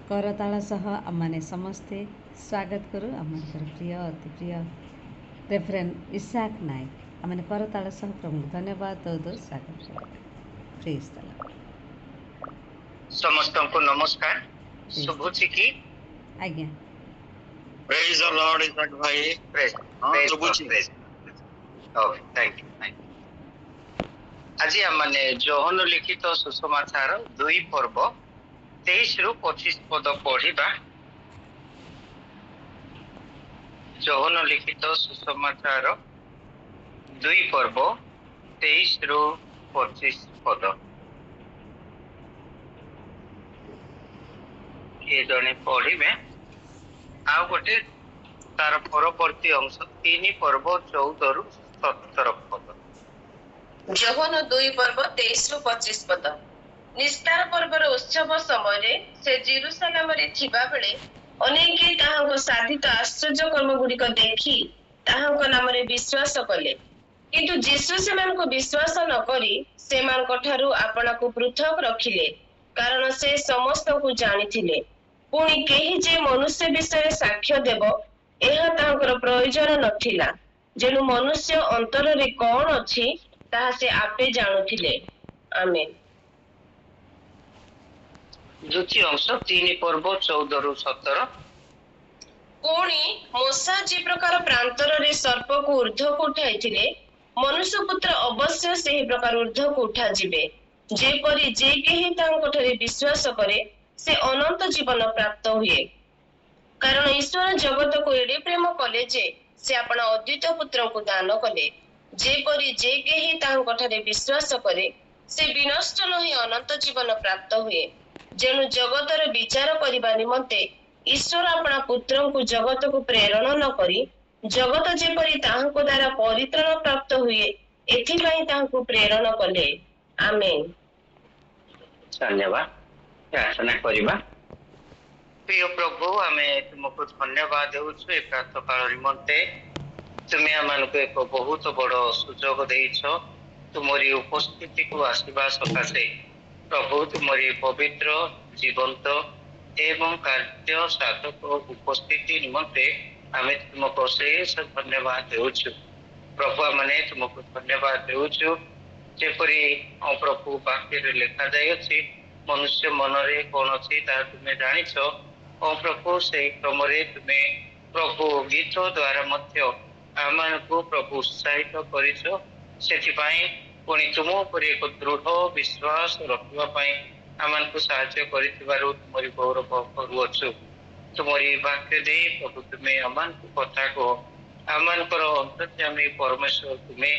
करताल सह आमने समस्ते स्वागत करूँ आम प्रिय अति प्रिय रेफरेंड इसाक नायक आमने करताल सह प्रभु धन्यवाद दो स्वागत करूँ। Praise the Lord. समस्त को नमस्कार शुभुची की आज्ञा प्रेज द लॉर्ड इसाक भाई प्रेज शुभुची ओके थैंक यू। आज आमने जोहन लिखित सुसमाचार 2 पर्व 23 रु 25 पद पढ़िबा। जोहन लिखित सुसमाचार 2 पर्व 23 रु 25 पद। किए जने पढ़िबे आ गोटे तार परवर्ती अंश 3 पर्व 14 रु 17 पद। जोहन 2 पर्व 23 रु 25 पद। निस्तार पर्वर उत्सव समय से जेरुसालेम रे थिबा बेले अनेके ताहाको साधित आश्चर्य कर्म गुड़िक देखि ताहाको नाम रे विश्वास कले, किंतु जीसु सेमानको विश्वास न करी सेमानको ठारू आपणाको पृथक रखिले, कारण से समस्त को जानिथिले। पुणी केही जे मनुष्य विषय साक्ष्य देव एहा ताहाकर प्रयोजन नथिला, जेनु मनुष्य अंतर रे कोन अछि ताहा से आपे जानुथिले। आमेन। द्वितीय अंश 3 पर्व 14 रु 17। पुणी मूसा जे प्रकार प्रांतर रे सर्प को ऊर्ध्व को उठाइथिले, मनुष्य पुत्र अवश्य सेही प्रकार ऊर्ध्व को उठा जिबे, जेपरि जे केही तांको ठरे विश्वास करे से अनंत जीवन प्राप्त हुए। कारण ईश्वर जगत को एडे प्रेम कले जे से अपना अद्वितीय पुत्र को दान कले, जेपरि जे केही तांको ठरे विश्वास करे से विनष्ट नही अनंत जीवन प्राप्त हुए। जेनु जगतर विचार करिबा निमंते ईश्वर अपना पुत्र को जगत को प्रेरण न करी जगत जेपरि ताहाको द्वारा परित्राण प्राप्त हुए एथिपाई ताहाको प्रेरण कले। आमेन। धन्यवाद। प्रार्थना करिबा। प्रिय प्रभु आमे तुमको धन्यवाद देउछु ए प्रातः काल निमंते तुमे आमानको एक बहुत बड़ सुजोग देइछो तुमरी उपस्थिति को आसीबा सकाशे। प्रभु तुमरी पवित्र जीवंत एवं कार्य साधक उपस्थिति निमंते आमे तुमको शेष धन्यवाद देउछु। प्रभु माने तुमको धन्यवाद देउछु जेपरि प्रभु वाक्य लिखा जाय अछि मनुष्य मनरे कोन अछि ता तुमे जानिछो। प्रभु से क्रम तुमे प्रभु गीत द्वारा मध्य आमानकु प्रभु उत्साहित करिछो, सेथिपाई पुणी तुम उपर एक दृढ़ विश्वास रखिबा पई आमानकु सहायता करिथिबारु तुमरी गौरव करूछु। तुमरी वाक्य दे प्रभु तुमे आमानकु कथा को आमानकर अंतर्यामी परमेश्वर तुमे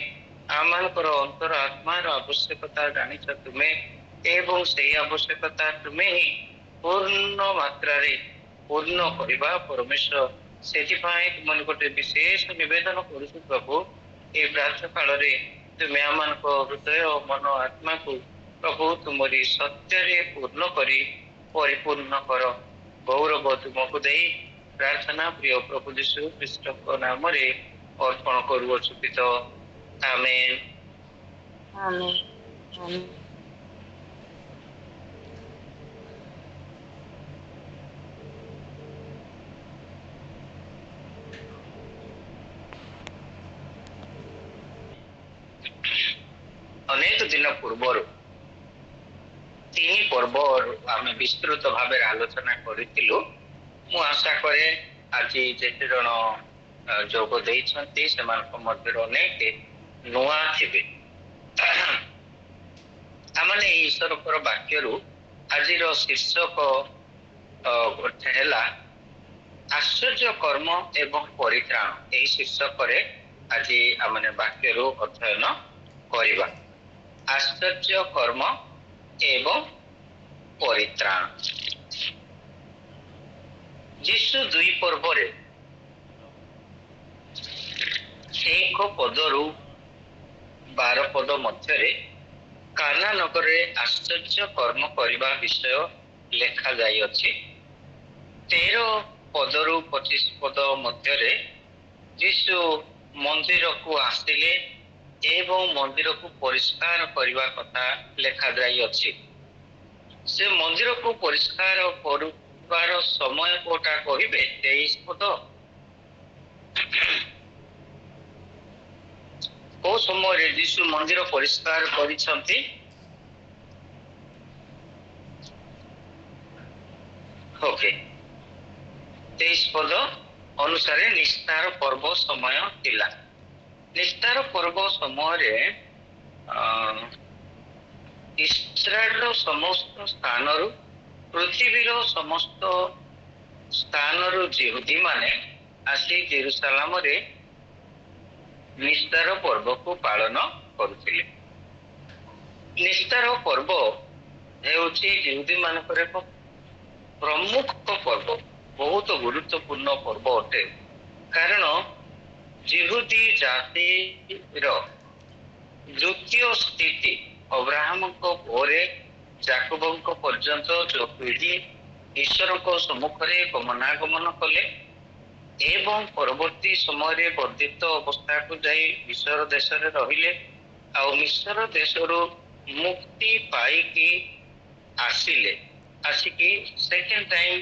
आमानकर अंतर आत्मार आवश्यकता जानिछ तुमे एवं सेही आवश्यकता तुमे ही पूर्ण मात्रा रे पूर्ण करिबा परमेश्वर। सेथिपाई तुम निकटे विशेष निवेदन करूछु प्रभु ए प्रातः काल रे तुमे आमानको हृदय मन आत्मा को प्रभु तुमरी सत्य रे पूर्ण करी परिपूर्ण कर। गौरव तुमको देई प्रार्थना प्रिय प्रभु यीशु ख्रीष्ट को नाम रे अर्पण करूछु पिता। आमेन आमेन। आमेन। अनेक दिन पूर्व 3 पर्व आम विस्तृत भाव आलोचना करूँ। मु आशा करे आज जेते जन जोग देइछन्ति सेमानक मध्य अनेक नुआ थिबे। आमने ईश्वर वाक्य आज शीर्षक है आश्चर्य कर्म एवं परित्राण। यही शीर्षक आज आमने वाक्य अध्ययन करवा। आश्चर्य कर्म एवं परित्राण। जीशु 2 पर्व 1 पदरु 12 पद मध्य काना नगर आश्चर्य कर्म करने विषय लेखा जाय अछि। 13 पदरु 25 पद मध्य जीशु मंदिर को आसिले एवं मंदिर को परिष्कार करने कथा लेखा जाय अछि। से मंदिर को परिष्कार ହେବାର ସମୟ କୋଉଟା କହିବେ? 23 ପଦ। କୋଉ ସମୟରେ ଯୀଶୁ ମନ୍ଦିର ପରିଷ୍କାର କରିଛନ୍ତି? ଓକେ, 23 ପଦ ଅନୁସାରେ ନିସ୍ତାର ପର୍ବ ସମୟ ଥିଲା। ନିସ୍ତାର ପର୍ବ ସମୟରେ ଇସ୍ରାଏଲର ସମସ୍ତ ସ୍ଥାନରୁ, ପୃଥିବୀର ସମସ୍ତ ସ୍ଥାନରୁ ଯିହୁଦୀ ମାନେ ଆସି ଜେରୁସାଲାମରେ ନିସ୍ତାର ପର୍ବକୁ ପାଳନ କରୁଥିଲେ। ନିସ୍ତାର ପର୍ବ ହେଉଛି ଯିହୁଦୀ ମାନଙ୍କର ଏକ ପ୍ରମୁଖ ପର୍ବ, ବହୁତ ଗୁରୁତ୍ୱପୂର୍ଣ୍ଣ ପର୍ବ ଅଟେ। କାରଣ ଯିହୁଦୀ ଜାତିର ଦ୍ୱିତୀୟ ସ୍ଥିତି ଅବ୍ରାହ୍ମଙ୍କ ପରେ ଯାକୋବଙ୍କ ପର୍ଯ୍ୟନ୍ତ ଯୋଉ ପିଢ଼ି ଈଶ୍ୱରଙ୍କ ସମ୍ମୁଖରେ ଗମନାଗମନ କଲେ ଏବଂ ପରବର୍ତ୍ତୀ ସମୟରେ ବର୍ଦ୍ଧିତ ଅବସ୍ଥାକୁ ଯାଇ ମିଶ୍ର ଦେଶରେ ରହିଲେ, ଆଉ ମିଶ୍ର ଦେଶରୁ ମୁକ୍ତି ପାଇକି ଆସିକି ସେକେଣ୍ଡ ଟାଇମ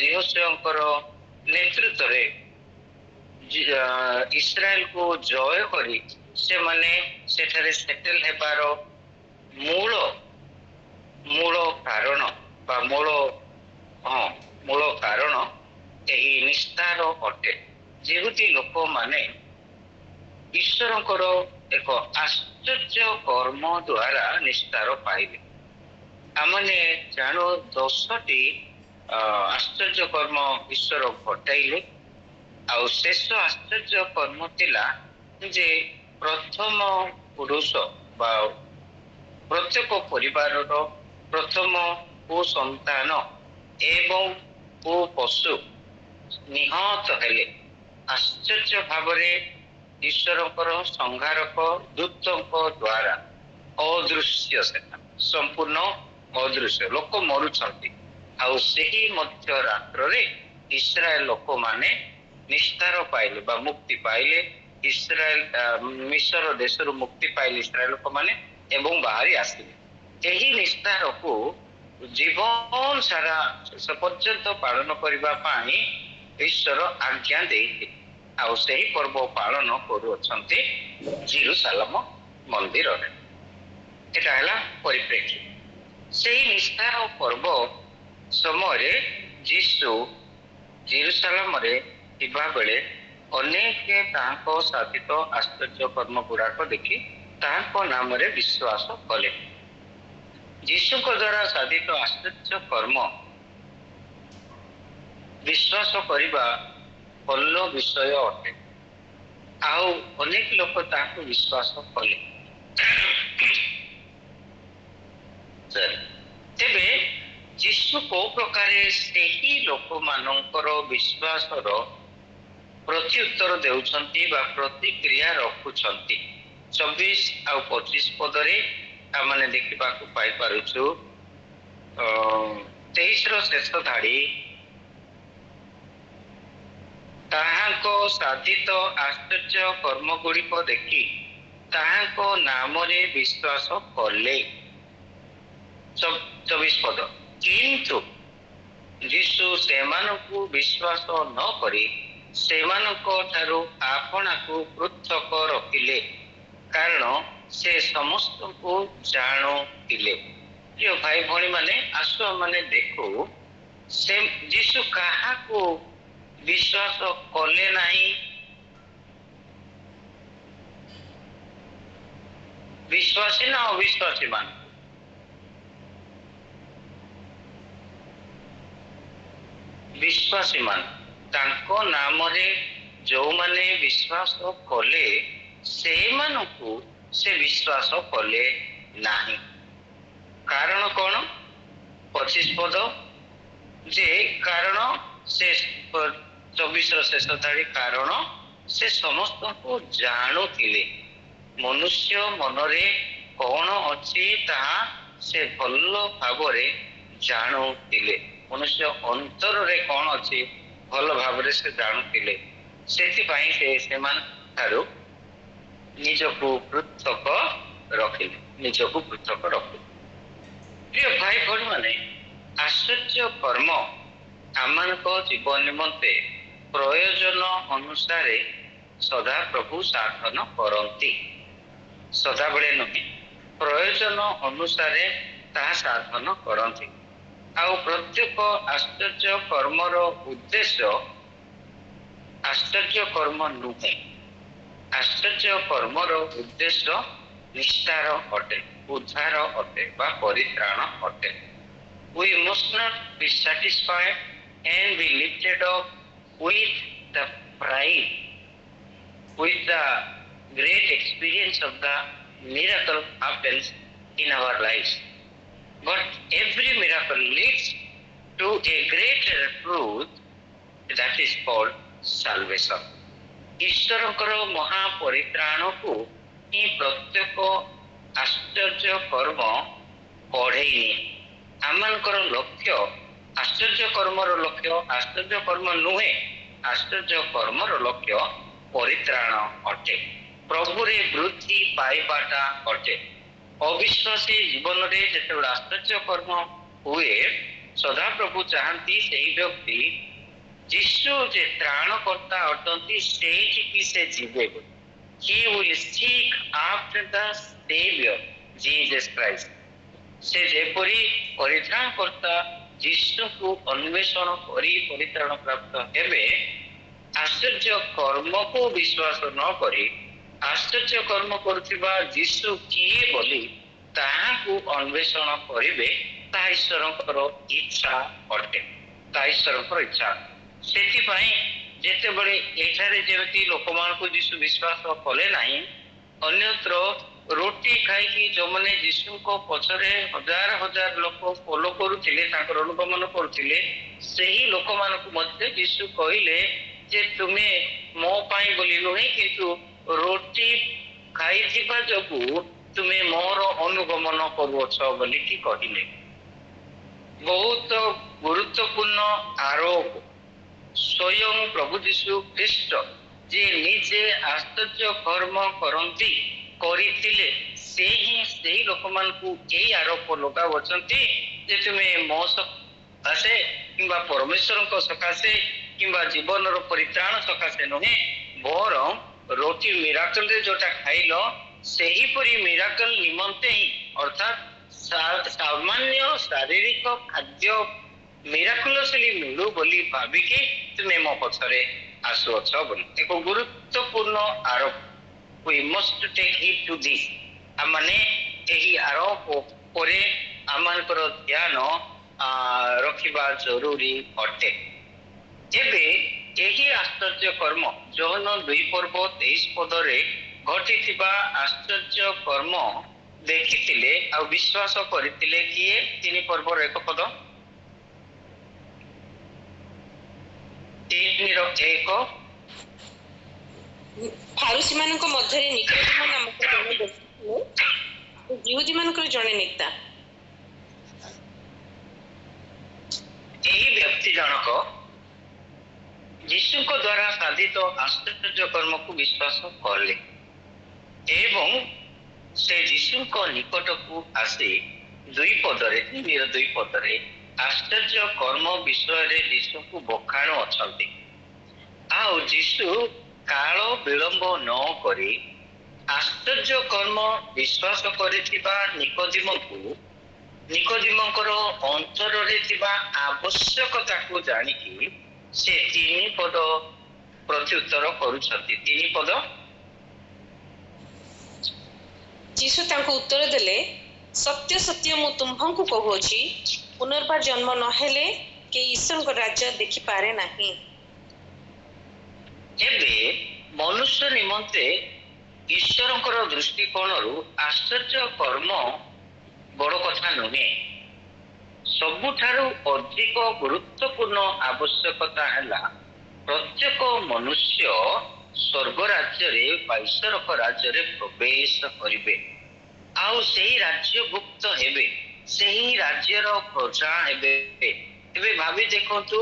ଯେହୋଶୁଆଙ୍କର ନେତୃତ୍ୱରେ ଇସ୍ରାଏଲକୁ ଜୟ କରି ସେମାନେ ସେଠାରେ ସେଟେଲ ହେବାର ମୂଳ କାରଣ ବା ମୂଳ କାରଣ ଏହି ନିସ୍ତାର ଅଟେ। ଯେହେତୁ ଲୋକମାନେ ଈଶ୍ୱରଙ୍କର ଏକ ଆଶ୍ଚର୍ଯ୍ୟ କର୍ମ ଦ୍ୱାରା ନିସ୍ତାର ପାଇଲେ। ଆମେ ଜାଣୁ 10ଟି ଆଶ୍ଚର୍ଯ୍ୟ କର୍ମ ଈଶ୍ୱର ଘଟାଇଲେ। ଆଉ ଶେଷ ଆଶ୍ଚର୍ଯ୍ୟ କର୍ମ ଥିଲା ଯେ ପ୍ରଥମ ପୁରୁଷ ବା ପ୍ରତ୍ୟେକ ପରିବାରର ପ୍ରଥମ ସନ୍ତାନ ଏବଂ ପଶୁ ନିହତ ହେଲେ। ଆଶ୍ଚର୍ଯ୍ୟ ଭାବରେ ଈଶ୍ୱରଙ୍କର ସଂହାରକ ଦୂତଙ୍କ ଦ୍ୱାରା ଅଦୃଶ୍ୟ, ସେଟା ସମ୍ପୂର୍ଣ୍ଣ ଅଦୃଶ୍ୟ, ଲୋକ ମରୁଛନ୍ତି। ଆଉ ସେହି ମଧ୍ୟ ରାତ୍ରରେ ଇସ୍ରାଏଲ ଲୋକମାନେ ନିସ୍ତାର ପାଇଲେ ବା ମୁକ୍ତି ପାଇଲେ। ମିଶ୍ର ଦେଶରୁ ମୁକ୍ତି ପାଇଲେ ଇସ୍ରାଏଲ ଲୋକମାନେ ଏବଂ ବାହାରି ଆସିଲେ। ଏହି ନିସ୍ତାରକୁ ଜୀବନ ସାରା ଶେଷ ପର୍ଯ୍ୟନ୍ତ ପାଳନ କରିବା ପାଇଁ ଈଶ୍ୱର ଆଜ୍ଞା ଦେଇଥିଲେ। ଆଉ ସେହି ପର୍ବ ପାଳନ କରୁଅଛନ୍ତି ଜେରୁସାଲେମ ମନ୍ଦିରରେ। ଏଟା ହେଲା ପରିପ୍ରେକ୍ଷୀ। ସେହି ନିସ୍ତାର ପର୍ବ ସମୟରେ ଯୀଶୁ ଜେରୁସାଲେମରେ ଥିବା ବେଳେ ଅନେକ ତାହାଙ୍କ ସାଧିତ ଆଶ୍ଚର୍ଯ୍ୟ କର୍ମ ଗୁଡାକ ଦେଖି ତାହାଙ୍କ ନାମରେ ବିଶ୍ୱାସ କଲେ। ଯୀଶୁଙ୍କ ଦ୍ୱାରା ସାଧିତ ଆଶ୍ଚର୍ଯ୍ୟ କର୍ମ ବିଶ୍ୱାସ କରିବା ଭଲ ବିଷୟ ଅଟେ। ଆଉ ଅନେକ ଲୋକ ତାହାକୁ ବିଶ୍ୱାସ କଲେ। ତେବେ ଯୀଶୁ କୋଉ ପ୍ରକାରେ ସେହି ଲୋକମାନଙ୍କର ବିଶ୍ୱାସର ପ୍ରତି ଉତ୍ତର ଦେଉଛନ୍ତି ବା ପ୍ରତିକ୍ରିୟା ରଖୁଛନ୍ତି? 24 ଆଉ 25 ପଦରେ ଆମେ ଦେଖିବାକୁ ପାଇପାରୁଛୁ। 23ର ଶେଷ ଧାଡ଼ି, ତାହାଙ୍କ ସାଧିତ ଆଶ୍ଚର୍ଯ୍ୟ କର୍ମ ଗୁଡିକ ଦେଖି ତାହାଙ୍କ ନାମରେ ବିଶ୍ୱାସ କଲେ। 24 ପଦ, କିନ୍ତୁ ଯୀଶୁ ସେମାନଙ୍କୁ ବିଶ୍ୱାସ ନ କରି ସେମାନଙ୍କ ଠାରୁ ଆପଣାକୁ ପୃଥକ ରଖିଲେ, କାରଣ ସେ ସମସ୍ତଙ୍କୁ ଜାଣୁଥିଲେ। ପ୍ରିୟ ଭାଇ ଭଉଣୀ ମାନେ, ଆସୁ ଆମେ ଦେଖୁ ସେ ଯୀଶୁ କାହାକୁ ବିଶ୍ୱାସ କଲେ ନାହିଁ? ବିଶ୍ୱାସୀ ନା ଅବିଶ୍ୱାସୀ ମାନ? ବିଶ୍ୱାସୀ ମାନ। ତାଙ୍କ ନାମରେ ଯୋଉମାନେ ବିଶ୍ୱାସ କଲେ ସେମାନଙ୍କୁ ସେ ବିଶ୍ୱାସ କଲେ ନାହିଁ। କାରଣ କଣ? 25 ପଦ, ଯେ କାରଣ ସେ 24ର ଶେଷ ଧାଡ଼ି, କାରଣ ସେ ସମସ୍ତଙ୍କୁ ଜାଣୁଥିଲେ। ମନୁଷ୍ୟ ମନରେ କଣ ଅଛି ତାହା ସେ ଭଲ ଭାବରେ ଜାଣୁଥିଲେ। ମନୁଷ୍ୟ ଅନ୍ତରରେ କଣ ଅଛି ଭଲ ଭାବରେ ସେ ଜାଣୁଥିଲେ। ସେଥିପାଇଁ ସେ ସେମାନଙ୍କ ଠାରୁ ନିଜକୁ ପୃଥକ ରଖିଲେ। ପ୍ରିୟ ଭାଇ ଭଉଣୀ ମାନେ, ଆସ ଆଶ୍ଚର୍ଯ୍ୟ କର୍ମ ଆମମାନଙ୍କ ଜୀବନ ନିମନ୍ତେ ପ୍ରୟୋଜନ ଅନୁସାରେ ସଦାପ୍ରଭୁ ସାଧନ କରନ୍ତି। ସଦାବେଳେ ନୁହେଁ, ପ୍ରୟୋଜନ ଅନୁସାରେ ତାହା ସାଧନ କରନ୍ତି। ଆଉ ପ୍ରତ୍ୟେକ ଆଶ୍ଚର୍ଯ୍ୟ କର୍ମର ଉଦ୍ଦେଶ୍ୟ ଆଶ୍ଚର୍ଯ୍ୟ କର୍ମ ନୁହେଁ। ଆଶ୍ଚର୍ଯ୍ୟ କର୍ମର ଉଦ୍ଦେଶ୍ୟ ନିଷ୍ଠାର ଅଟେ, ଉଦ୍ଧାର ଅଟେ ବା ପରିତ୍ରାଣ ଅଟେ। We must not be satisfied and be lifted up with the pride, with the great experience of the miracle happens in our lives. But every miracle leads to a greater truth that is called salvation. ଈଶ୍ୱରଙ୍କର ମହାପରିତ୍ରାଣକୁ ହିଁ ପ୍ରତ୍ୟେକ ଆଶ୍ଚର୍ଯ୍ୟ କର୍ମ କଢ଼େଇ ନିଏ। ଆମମାନଙ୍କର ଲକ୍ଷ୍ୟ ଆଶ୍ଚର୍ଯ୍ୟ କର୍ମର ଲକ୍ଷ୍ୟ ଆଶ୍ଚର୍ଯ୍ୟ କର୍ମ ନୁହେଁ, ଆଶ୍ଚର୍ଯ୍ୟ କର୍ମର ଲକ୍ଷ୍ୟ ପରିତ୍ରାଣ ଅଟେ, ପ୍ରଭୁରେ ବୃଦ୍ଧି ପାଇବାଟା ଅଟେ। ଅବିଶ୍ୱାସୀ ଜୀବନରେ ଯେତେବେଳେ ଆଶ୍ଚର୍ଯ୍ୟ କର୍ମ ହୁଏ, ସଦାପ୍ରଭୁ ଚାହାନ୍ତି ସେହି ବ୍ୟକ୍ତି ଯୀଶୁ ଯେ ତ୍ରାଣକର୍ତ୍ତା ଅଟନ୍ତି ସେଇଠିକି ସେ ଯିବେ। He will seek after the Savior Jesus Christ. ସେ ଯେପରି ପରିତ୍ରାଣକର୍ତ୍ତା ଯୀଶୁଙ୍କୁ ଅନ୍ୱେଷଣ କରି ପରିତ୍ରାଣ ପ୍ରାପ୍ତ ହେବେ, ଆଶ୍ଚର୍ଯ୍ୟ କର୍ମକୁ ବିଶ୍ୱାସ ନ କରି ଆଶ୍ଚର୍ଯ୍ୟ କର୍ମ କରୁଥିବା ଯୀଶୁ କିଏ ବୋଲି ତାହାକୁ ଅନ୍ୱେଷଣ କରିବେ, ତାହା ଈଶ୍ୱରଙ୍କର ଇଚ୍ଛା ଅଟେ, ତାହା ଈଶ୍ୱରଙ୍କର ଇଚ୍ଛା। ସେଥିପାଇଁ ଯେତେବେଳେ ଏଠାରେ ଯେମିତି ଲୋକମାନଙ୍କୁ ଯୀଶୁ ବିଶ୍ୱାସ କଲେ ନାହିଁ, ଅନ୍ୟତ୍ର ରୁଟି ଖାଇକି ଯେଉଁମାନେ ଯୀଶୁଙ୍କ ପଛରେ ହଜାର ହଜାର ଲୋକ ଫଲୋ କରୁଥିଲେ, ତାଙ୍କର ଅନୁଗମନ କରୁଥିଲେ, ସେହି ଲୋକମାନଙ୍କୁ ମଧ୍ୟ ଯୀଶୁ କହିଲେ ଯେ ତୁମେ ମୋ ପାଇଁ ବୋଲି ନୁହେଁ, କିନ୍ତୁ ରୁଟି ଖାଇଥିବା ଯୋଗୁଁ ତୁମେ ମୋର ଅନୁଗମନ କରୁଅଛ ବୋଲିକି କହିଲେ। ବହୁତ ଗୁରୁତ୍ୱପୂର୍ଣ୍ଣ ଆରୋପ। ସ୍ୱୟଂ ପ୍ରଭୁ ଯୀଶୁ ଖ୍ରୀଷ୍ଟ ଯିଏ ନିଜେ ଆଶ୍ଚର୍ଯ୍ୟ କର୍ମ କରିଥିଲେ, ସେ ହିଁ ସେହି ଲୋକମାନଙ୍କୁ ଏଇ ଆରୋପ ଲଗାଉଛନ୍ତି ଯେ ତୁମେ ମୋ ସକାଶେ କିମ୍ବା ପରମେଶ୍ୱରଙ୍କ ସକାଶେ କିମ୍ବା ଜୀବନର ପରିତ୍ରାଣ ସକାଶେ ନୁହେଁ, ବରଂ ରୋଟି ମିରାକଲରେ ଯୋଉଟା ଖାଇଲ ସେହିପରି ମିରାକଲ ନିମନ୍ତେ ହିଁ, ଅର୍ଥାତ୍ ସାମାନ୍ୟ ଶାରୀରିକ ଖାଦ୍ୟ ମିରାକୁଲସଲି ମିଳୁ ବୋଲି ଭାବିକି ତୁମେ ମୋ ପଛରେ ଆସୁଅଛ ବୋଲି ଏକ ଗୁରୁତ୍ୱପୂର୍ଣ୍ଣ ଆରୋପ। We must take heed to this. ଆମମାନେ ଏହି ଆରୋପ ଉପରେ ଆମମାନଙ୍କର ଧ୍ୟାନ ରଖିବା ଜରୁରୀ ଅଟେ। ଏବେ ଏହି ଆଶ୍ଚର୍ଯ୍ୟ କର୍ମ ଯୋହନ 2:23 ଘଟିଥିବା ଆଶ୍ଚର୍ଯ୍ୟ କର୍ମ ଦେଖିଥିଲେ ଆଉ ବିଶ୍ୱାସ କରିଥିଲେ କିଏ? 3:1 3:1 ଫାରୁସୀମାନଙ୍କ ମଧ୍ୟରେ ନିକୋଦେମ ନାମକ ଜଣେ ବ୍ୟକ୍ତି ଥିଲେ, ଯିହୁଦୀମାନଙ୍କର ଜଣେ ନେତା। ଏହି ବ୍ୟକ୍ତି ଜଣକ ଯୀଶୁଙ୍କ ଦ୍ୱାରା ସାଧିତ ଆଶ୍ଚର୍ଯ୍ୟ କର୍ମକୁ ବିଶ୍ୱାସ କଲେ ଏବଂ ସେ ଯୀଶୁଙ୍କ ନିକଟକୁ ଆସି 2:2 ଆଶ୍ଚର୍ଯ୍ୟ କର୍ମ ବିଷୟରେ ଯୀଶୁଙ୍କୁ ବଖାଣୁ ଅଛନ୍ତି। ଆଉ ଯୀଶୁ କାଳ ବିଳମ୍ବ ନ କରି ଆଶ୍ଚର୍ଯ୍ୟ କର୍ମ ବିଶ୍ୱାସ କରିଥିବା ନିକୋଦିମଙ୍କର ଅନ୍ତରରେ ଥିବା ଆବଶ୍ୟକତାକୁ ଜାଣିକି ସେ 3 ପଦ ପ୍ରତ୍ୟୁତ୍ତର କରୁଛନ୍ତି। 3 ପଦ। ଯୀଶୁ ତାଙ୍କୁ ଉତ୍ତର ଦେଲେ, ସତ୍ୟ ସତ୍ୟ ମୁଁ ତୁମ୍ଭଙ୍କୁ କହୁଅଛି, ପୁନର୍ବାର ଜନ୍ମ ନହେଲେ କେହି ଈଶ୍ୱରଙ୍କ ରାଜ୍ୟ ଦେଖିପାରେ ନାହିଁ। ଏବେ ମନୁଷ୍ୟ ନିମନ୍ତେ ଈଶ୍ୱରଙ୍କର ଦୃଷ୍ଟିକୋଣରୁ ଆଶ୍ଚର୍ଯ୍ୟ କର୍ମ ବଡ଼ କଥା ନୁହେଁ। ସବୁଠାରୁ ଅଧିକ ଗୁରୁତ୍ୱପୂର୍ଣ୍ଣ ଆବଶ୍ୟକତା ହେଲା ପ୍ରତ୍ୟେକ ମନୁଷ୍ୟ ସ୍ୱର୍ଗ ରାଜ୍ୟରେ ବା ଈଶ୍ୱରଙ୍କ ରାଜ୍ୟରେ ପ୍ରବେଶ କରିବେ ଆଉ ସେହି ରାଜ୍ୟଭୁକ୍ତ ହେବେ, ସେହି ରାଜ୍ୟର ପ୍ରଜା ହେବେ। ଏବେ ଭାବି ଦେଖନ୍ତୁ,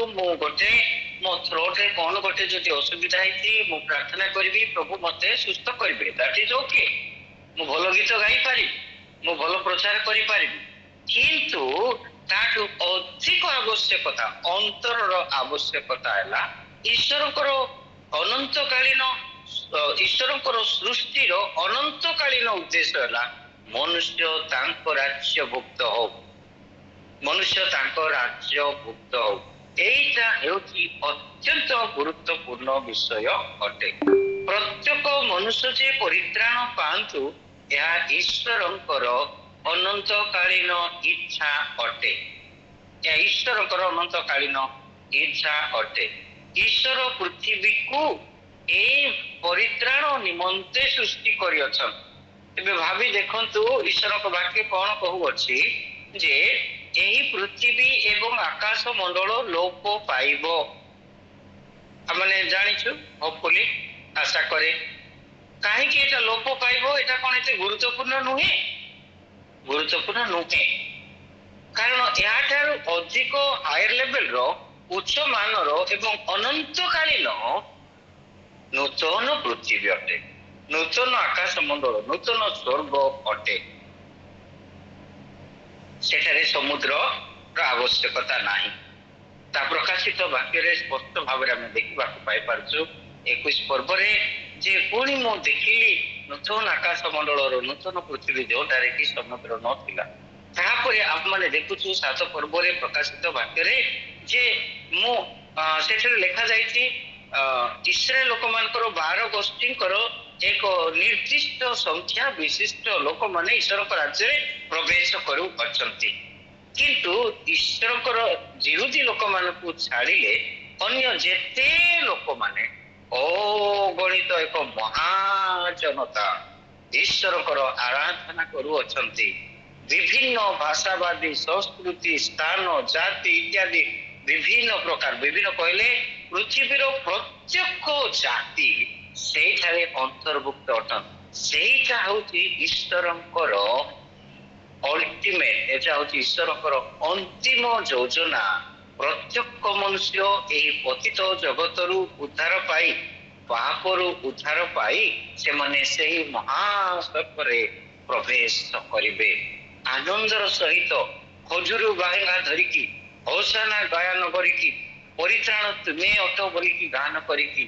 ମୋ ଥ୍ରୋଟରେ କଣ ଗୋଟେ ଯଦି ଅସୁବିଧା ହେଇଛି, ମୁଁ ପ୍ରାର୍ଥନା କରିବି, ପ୍ରଭୁ ମତେ ସୁସ୍ଥ କରିବେ, ଦ୍ୟାଟ୍ ଇଜ ଓକେ। ମୁଁ ଭଲ ଗୀତ ଗାଇପାରିବି, ମୁଁ ଭଲ ପ୍ରଚାର କରିପାରିବି, କିନ୍ତୁ ତାଠୁ ଅଧିକ ଆବଶ୍ୟକତା ଅନ୍ତରର ଆବଶ୍ୟକତା ହେଲା ଈଶ୍ୱରଙ୍କର ଅନନ୍ତକାଳୀନ ଈଶ୍ୱରଙ୍କର ସୃଷ୍ଟିର ଅନନ୍ତକାଳୀନ ଉଦ୍ଦେଶ୍ୟ ହେଲା ମନୁଷ୍ୟ ତାଙ୍କ ରାଜ୍ୟଭୁକ୍ତ ହଉ, ମନୁଷ୍ୟ ତାଙ୍କ ରାଜ୍ୟଭୁକ୍ତ ହଉ। এইটা ହେଉଛି ଅତ୍ୟନ୍ତ ଗୁରୁତ୍ୱପୂର୍ଣ୍ଣ ବିଷୟ ଅଟେ। ପ୍ରତ୍ୟେକ ମନୁଷ୍ୟ ଯେ ପରିତ୍ରାଣ ପାଆନ୍ତୁ ଏହା ଈଶ୍ୱରଙ୍କର ଅନନ୍ତକାଳୀନ ଇଚ୍ଛା ଅଟେ। ଏହା ଈଶ୍ୱରଙ୍କର ଅନନ୍ତକାଳୀନ ଇଚ୍ଛା ଅଟେ। ଈଶ୍ୱର ପୃଥିବୀକୁ এই ପରିତ୍ରାଣ ନିମନ୍ତେ ସୃଷ୍ଟି କରିଅଛନ୍। ଏବେ ଭାବି ଦେଖନ୍ତୁ ଈଶ୍ୱରଙ୍କ ବାକ୍ୟ କଣ କହୁଅଛି ଯେ ଏହି ପୃଥିବୀ ଏବଂ ଆକାଶ ମଣ୍ଡଳ ଲୋପ ପାଇବ। ଆମେ ଜାଣିଛୁ ହୋପଫୁଲି ଆଶା କରେ। କାହିଁକି এটা ଲୋପ ପାଇବ? এটা କଣ ଏତେ ଗୁରୁତ୍ୱପୂର୍ଣ୍ଣ ନୁହେଁ? ଗୁରୁତ୍ୱପୂର୍ଣ୍ଣ ନୁହେଁ, କାରଣ ଏହାଠାରୁ ଅଧିକ ହାୟର ଲେଭେଲର ଉଚ୍ଚ ମାନର ଏବଂ ଅନନ୍ତକାଳୀନ ନୂତନ ପୃଥିବୀ ଅଟେ, ନୂତନ ଆକାଶ ମଣ୍ଡଳ, ନୂତନ ସ୍ୱର୍ଗ ଅଟେ। ସେଠାରେ ସମୁଦ୍ରର ଆବଶ୍ୟକତା ନାହିଁ। ତା ପ୍ରକାଶିତ ବାକ୍ୟରେ ସ୍ପଷ୍ଟ ଭାବରେ ଆମେ ଦେଖିବାକୁ ପାଇପାରୁଛୁ 21 ପର୍ବରେ ଯେ ପୁଣି ମୁଁ ଦେଖିଲି ନୂତନ ଆକାଶ ମଣ୍ଡଳର ନୂତନ ପୃଥିବୀ ଯେଉଁଠାରେ କି ସମୁଦ୍ର ନଥିଲା। ତାପରେ ଆମମାନେ ଦେଖୁଛୁ 7 ପର୍ବରେ ପ୍ରକାଶିତ ବାକ୍ୟରେ ଯେ ମୁଁ ସେଠାରେ ଲେଖାଯାଇଛି ଇସ୍ରାଏଲ ଲୋକମାନଙ୍କର 12 ଗୋଷ୍ଠୀଙ୍କର ଏକ ନିର୍ଦ୍ଦିଷ୍ଟ ସଂଖ୍ୟା ବିଶିଷ୍ଟ ଲୋକମାନେ ଈଶ୍ୱରଙ୍କ ରାଜ୍ୟରେ ପ୍ରବେଶ କରୁଅଛନ୍ତି। କିନ୍ତୁ ଈଶ୍ୱରଙ୍କର ଜିହୁଦୀ ଲୋକମାନଙ୍କୁ ଛାଡ଼ିଲେ ଅନ୍ୟ ଯେତେ ଲୋକମାନେ ଅଗଣିତ ଏକ ମହାଜନତା ଈଶ୍ୱରଙ୍କର ଆରାଧନା କରୁଅଛନ୍ତି। ବିଭିନ୍ନ ଭାଷାବାଦୀ, ସଂସ୍କୃତି, ସ୍ଥାନ, ଜାତି ଇତ୍ୟାଦି ବିଭିନ୍ନ ପ୍ରକାର, ବିଭିନ୍ନ କହିଲେ ପୃଥିବୀର ପ୍ରତ୍ୟେକ ଜାତି ସେଇଠାରେ ଅନ୍ତର୍ଭୁକ୍ତ ଅଟନ୍ତି। ସେଇଟା ହଉଛି ଈଶ୍ୱରଙ୍କର ଅଲ୍ଟିମେଟ, ଏଟା ହଉଛି ଈଶ୍ୱରଙ୍କର ଅନ୍ତିମ ଯୋଜନା। ପ୍ରତ୍ୟେକ ମନୁଷ୍ୟ ଏହି ପତିତ ଜଗତରୁ ଉଦ୍ଧାର ପାଇ, ପାପରୁ ଉଦ୍ଧାର ପାଇ ସେମାନେ ସେହି ମହାସ୍ୱର୍ଗରେ ପ୍ରବେଶ କରିବେ। ଆନନ୍ଦର ସହିତ ଖଜୁରୁ ବାହେଙ୍ଗା ଧରିକି, ହୌସାନା ଗାୟନ କରିକି, ପରିତ୍ରାଣ ତୁମେ ଅଟ ବୋଲିକି ଗାନ କରିକି,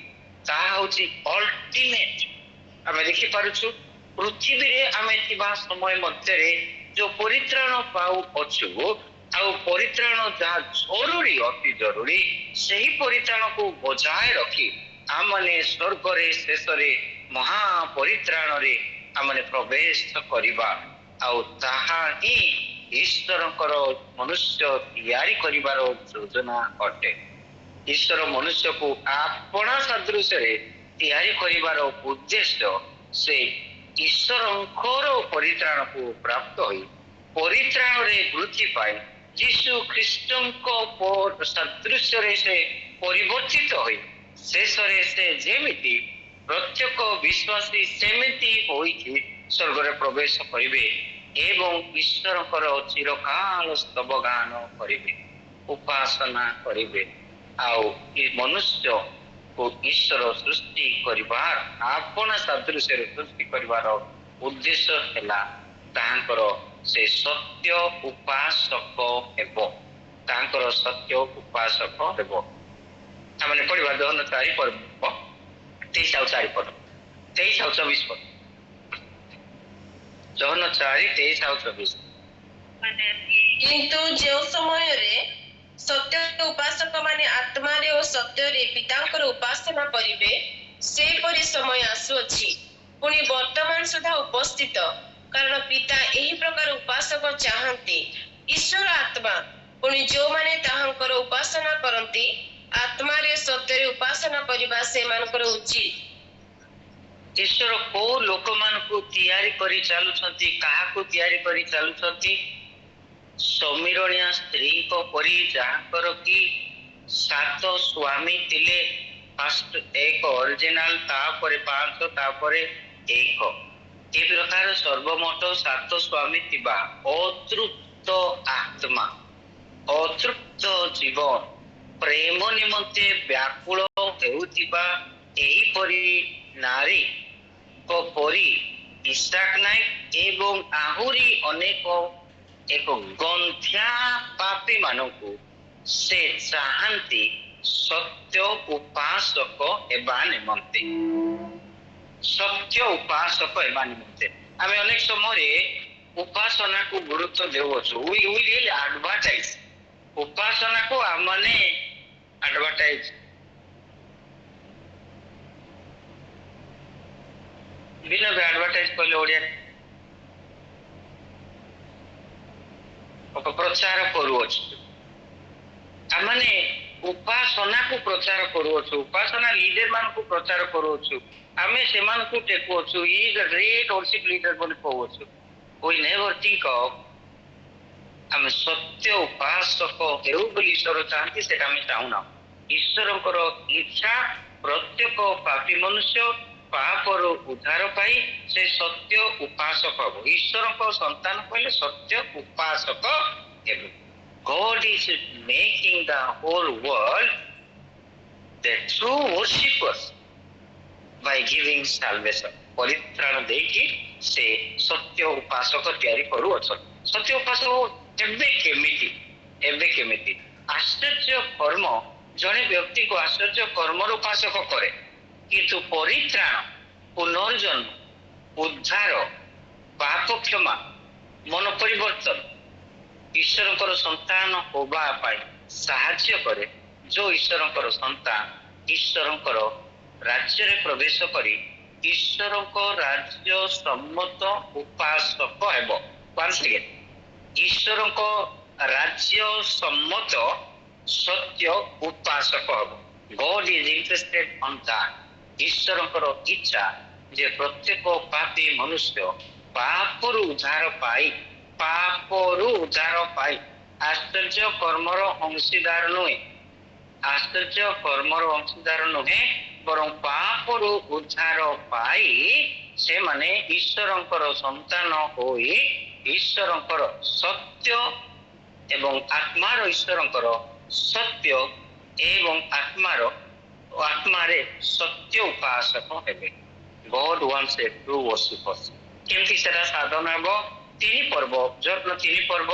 ତାହା ହଉଛି ଅଲ୍ଟିମେଟ। ଆମେ ଦେଖିପାରୁଛୁ ପୃଥିବୀରେ ଆମେ ଥିବା ସମୟ ମଧ୍ୟରେ ଯୋଉ ପରିତ୍ରାଣ ପାଉଅଛୁ, ଆଉ ପରିତ୍ରାଣ ଯାହା ଜରୁରୀ, ଅତି ଜରୁରୀ, ସେହି ପରିତ୍ରାଣକୁ ବଜାୟ ରଖି ଆମମାନେ ସ୍ୱର୍ଗରେ ଶେଷରେ ମହାପରିତ୍ରାଣରେ ଆମମାନେ ପ୍ରବେଶ କରିବା। ଆଉ ତାହା ହିଁ ଈଶ୍ୱରଙ୍କର ମନୁଷ୍ୟ ତିଆରି କରିବାର ଯୋଜନା ଅଟେ। ଈଶ୍ୱର ମନୁଷ୍ୟକୁ ଆପଣା ସାଦୃଶ୍ୟରେ ତିଆରି କରିବାର ଉଦ୍ଦେଶ୍ୟ ସେ ଈଶ୍ୱରଙ୍କର ପରିତ୍ରାଣକୁ ପ୍ରାପ୍ତ ହୋଇ ପରିତ୍ରାଣରେ ବୃଦ୍ଧି ପାଇ ଯୀଶୁ ଖ୍ରୀଷ୍ଟଙ୍କ ସାଦୃଶ୍ୟରେ ସେ ପରିବର୍ତ୍ତିତ ହୋଇ ଶେଷରେ ସେ ଯେମିତି ପ୍ରତ୍ୟେକ ବିଶ୍ୱାସୀ ସେମିତି ହୋଇକି ସ୍ୱର୍ଗରେ ପ୍ରବେଶ କରିବେ ଏବଂ ଈଶ୍ୱରଙ୍କର ଚିରକାଳ ସ୍ତବ ଗାନ କରିବେ, ଉପାସନା କରିବେ। ଆଉ ଏ ମନୁଷ୍ୟକୁ ଈଶ୍ୱର ସୃଷ୍ଟି କରିବାର, ଆପଣା ସାଦୃଶ୍ୟରେ ସୃଷ୍ଟି କରିବାର ଉଦ୍ଦେଶ୍ୟ ହେଲା ତାହାଙ୍କର ସେ ସତ୍ୟ ଉପାସକ ହେବ, ତାଙ୍କର ସତ୍ୟ ଉପାସକ ହେବ। ଆମେ ପଢିବା ଯୋହନ 4 ପର୍ବ 23 ଆଉ 4 ପଦ, 23 ଆଉ 24 ପଦ। ଯୋହନ 4, 23 ଆଉ 24। କିନ୍ତୁ ଯେଉଁ ସମୟରେ ସତ୍ୟ ଉପାସକ ମାନେ ଆତ୍ମାରେ ଓ ସତ୍ୟରେ ପିତାଙ୍କର ଉପାସନା କରିବେ, ସେପରି ସମୟ ଆସୁଅଛି, ପୁଣି ବର୍ତ୍ତମାନ ସୁଦ୍ଧା ଉପସ୍ଥିତ। କାରଣ ପିତା ଏହି ପ୍ରକାର ଉପାସକ ଚାହାନ୍ତି। ଈଶ୍ୱର ଆତ୍ମା, ପୁଣି ଯେଉଁମାନେ ତାହାଙ୍କର ଉପାସନା କରନ୍ତି ଆତ୍ମାରେ ସତ୍ୟରେ ଉପାସନା କରିବା ସେମାନଙ୍କର ଉଚିତ। ଈଶ୍ୱର କୋଉ ଲୋକମାନଙ୍କୁ ତିଆରି କରି ଚାଲୁଛନ୍ତି? କାହାକୁ ତିଆରି କରି ଚାଲୁଛନ୍ତି? ସମୀରଣିଆ ସ୍ତ୍ରୀଙ୍କ ପରି, ଯାହାଙ୍କର କି 7 ସ୍ୱାମୀ ଥିଲେ। ଫାଷ୍ଟ 1 ଅରିଜିନାଲ, ତାପରେ 5, ତାପରେ 1। ଏ ପ୍ରକାର ସର୍ବମୋଟ 7 ସ୍ୱାମୀ ଥିବା ଅତୃପ୍ତ ଆତ୍ମା, ଅତୃପ୍ତ ଜୀବନ, ପ୍ରେମ ନିମନ୍ତେ ବ୍ୟାକୁଳ ହେଉଥିବା ଏହିପରି ନାରୀଙ୍କ ପରି ଇସାକ ନାୟକ ଏବଂ ଆହୁରି ଅନେକ ଏକ ଗନ୍ଧ୍ୟା ପାପୀ ମାନଙ୍କୁ से चाहती सत्य उपासक एबा निमंते सत्य उपासक एबा निमंते आमे अनेक समय उपासना को गुरुत्व देवछु वी रियली एडवर्टाइज उपासना को आमने एडवर्टाइज बिना एडवर्टाइज कहले ओडिया प्रचार करूछु आमने उपासना को प्रचार करूछु उपासना लीडर मान को प्रचार करूछु आमे सेमान को टेकुछु is a great worship leader बोली कहूछु वी नेवर थिंक ऑफ आमे सत्य उपासक हेउ बोली ईश्वर चाहती सेटा आमे चाहुना ईश्वरकर इच्छा प्रत्येक पापी मनुष्य पापर उद्धार पाई से सत्य उपासक हब ईश्वर संतान कहले सत्य उपासक हेबे God is making the whole world the true worshippers by giving salvation परित्राण देकी से सत्य उपासक तैयारी करू अछन सत्य उपासक एबे केमिति आश्चर्य कर्म जने व्यक्ति को आश्चर्य कर्म उपासक करे किंतु परित्राण पुनर्जन्म उद्धार पाप क्षमा मन परिवर्तन ईश्वर संतान होबा पाई साहाय्य करे जो ईश्वर संतान ईश्वर राज्य रे प्रवेश करी ईश्वर राज्य सम्मत उपासक हेबो once again ईश्वर राज्य सम्मत सत्य उपासक हेबो God is interested on that ईश्वर इच्छा जे प्रत्येक पापी मनुष्य पापरु उद्धार पाई आश्चर्य कर्मर अंशीदार नुहे आश्चर्य कर्मर अंशीदार नुहे बरं पापरु उद्धार पाई से माने ईश्वरंकर संतान होई ईश्वरंकर सत्य एवं आत्मार ईश्वरंकर सत्य एवं आत्मारे सत्य उपासक हेबे God wants a true worshippers केमती सेरा साधन हेबो तीन पर्व जत्न तीन पर्व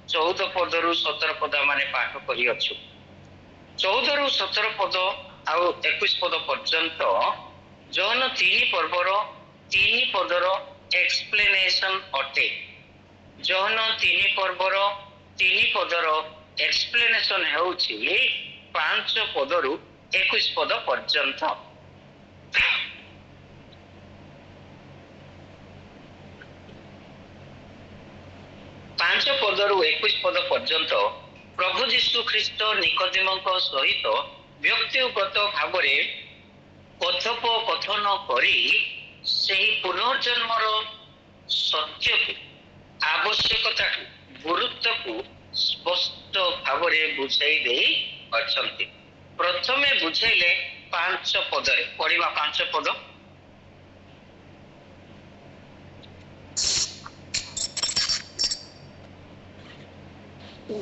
14 पद रु 17 पद माने पाठ करी अछु 14 रु 17 पद आउ 21 पद पर्यंत जन तीन पर्वर तीन पदर एक्सप्लेनेशन अटे जन तीन पर्वर तीन पदर एक्सप्लेनेशन हेउछि 5 पद रु 21 पद पर्यंत 5 पद रु 21 पद पर्यंत प्रभु जीशु ख्रीष्ट निकोदेमक सहित व्यक्तिगत भाव में कथोपकथन करी सेही पुनर्जन्मर सत्य को आवश्यकता को गुरुत्व को स्पष्ट भाव में बुझाई दे अछंती प्रथमे बुझाइले 5 पद रे पढ़िबा 5 पद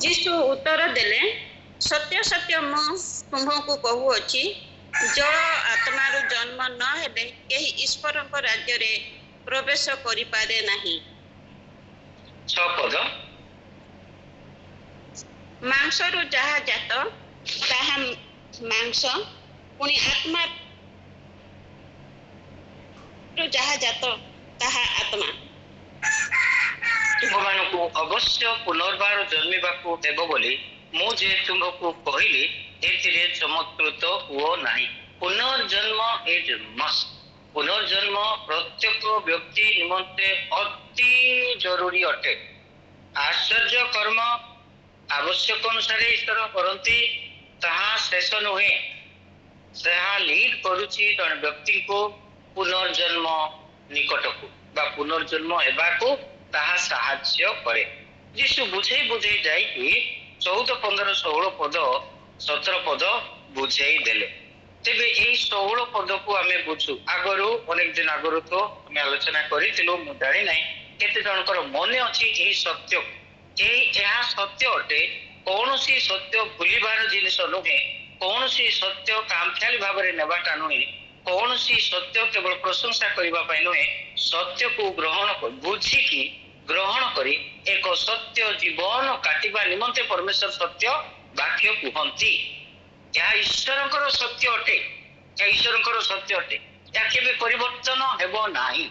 जीशु उत्तर देले सत्य सत्य मु तुम्हको कहूअछि जल आत्मार जन्म न हेले केही ईश्वर राज्य रे प्रवेश करि पारे नाही 6 पद मांस रु जहा जात ताहा मांस पुनी आत्मा रु जहा जात ताहा आत्मा तुमको अवश्य पुनर्बार जन्मिबाकू देव बोली मु जे तुमको कहली एथिरे चमत्कृत हुओ नाही पुनर्जन्म इज मस्ट पुनर्जन्म प्रत्येक व्यक्ति निमंते अति जरूरी अटे आश्चर्य कर्म आवश्यक अनुसार ईश्वर करती ताहा शेष नुहे ताहा लीड करुछि जन व्यक्ति को पुनर्जन्म निकट को बा पुनर्जन्म हेबाकू ताहा साहाय्य करे जीशु बुझे जाई कि 14 15 16 पद 17 पद बुझाई देले तेबे एई 16 पद को आमे बुझु आगरु अनेक दिन आगरु तो आमे आलोचना करितिलु मु जानि नै केते जनकर मने अछि एई सत्य एहा सत्य अटे कौनसी सत्य भूलिबार जिनिस नुहे कौनसी सत्य कामख्याली भाव में नेबाटा नुहे कौनसी सत्य केवल प्रशंसा करबा पई नुहे सत्य को ग्रहण कर बुझिकी ग्रहण करी एक सत्य जीवन काटिबा निमंते परमेश्वर सत्य ବାକ୍ୟ କୁହନ୍ତି। ଏହା ଈଶ୍ୱରଙ୍କର ସତ୍ୟ ଅଟେ, ଏହା ଈଶ୍ୱରଙ୍କର ସତ୍ୟ ଅଟେ। ଏହା କେବେ ପରିବର୍ତ୍ତନ ହେବ ନାହିଁ।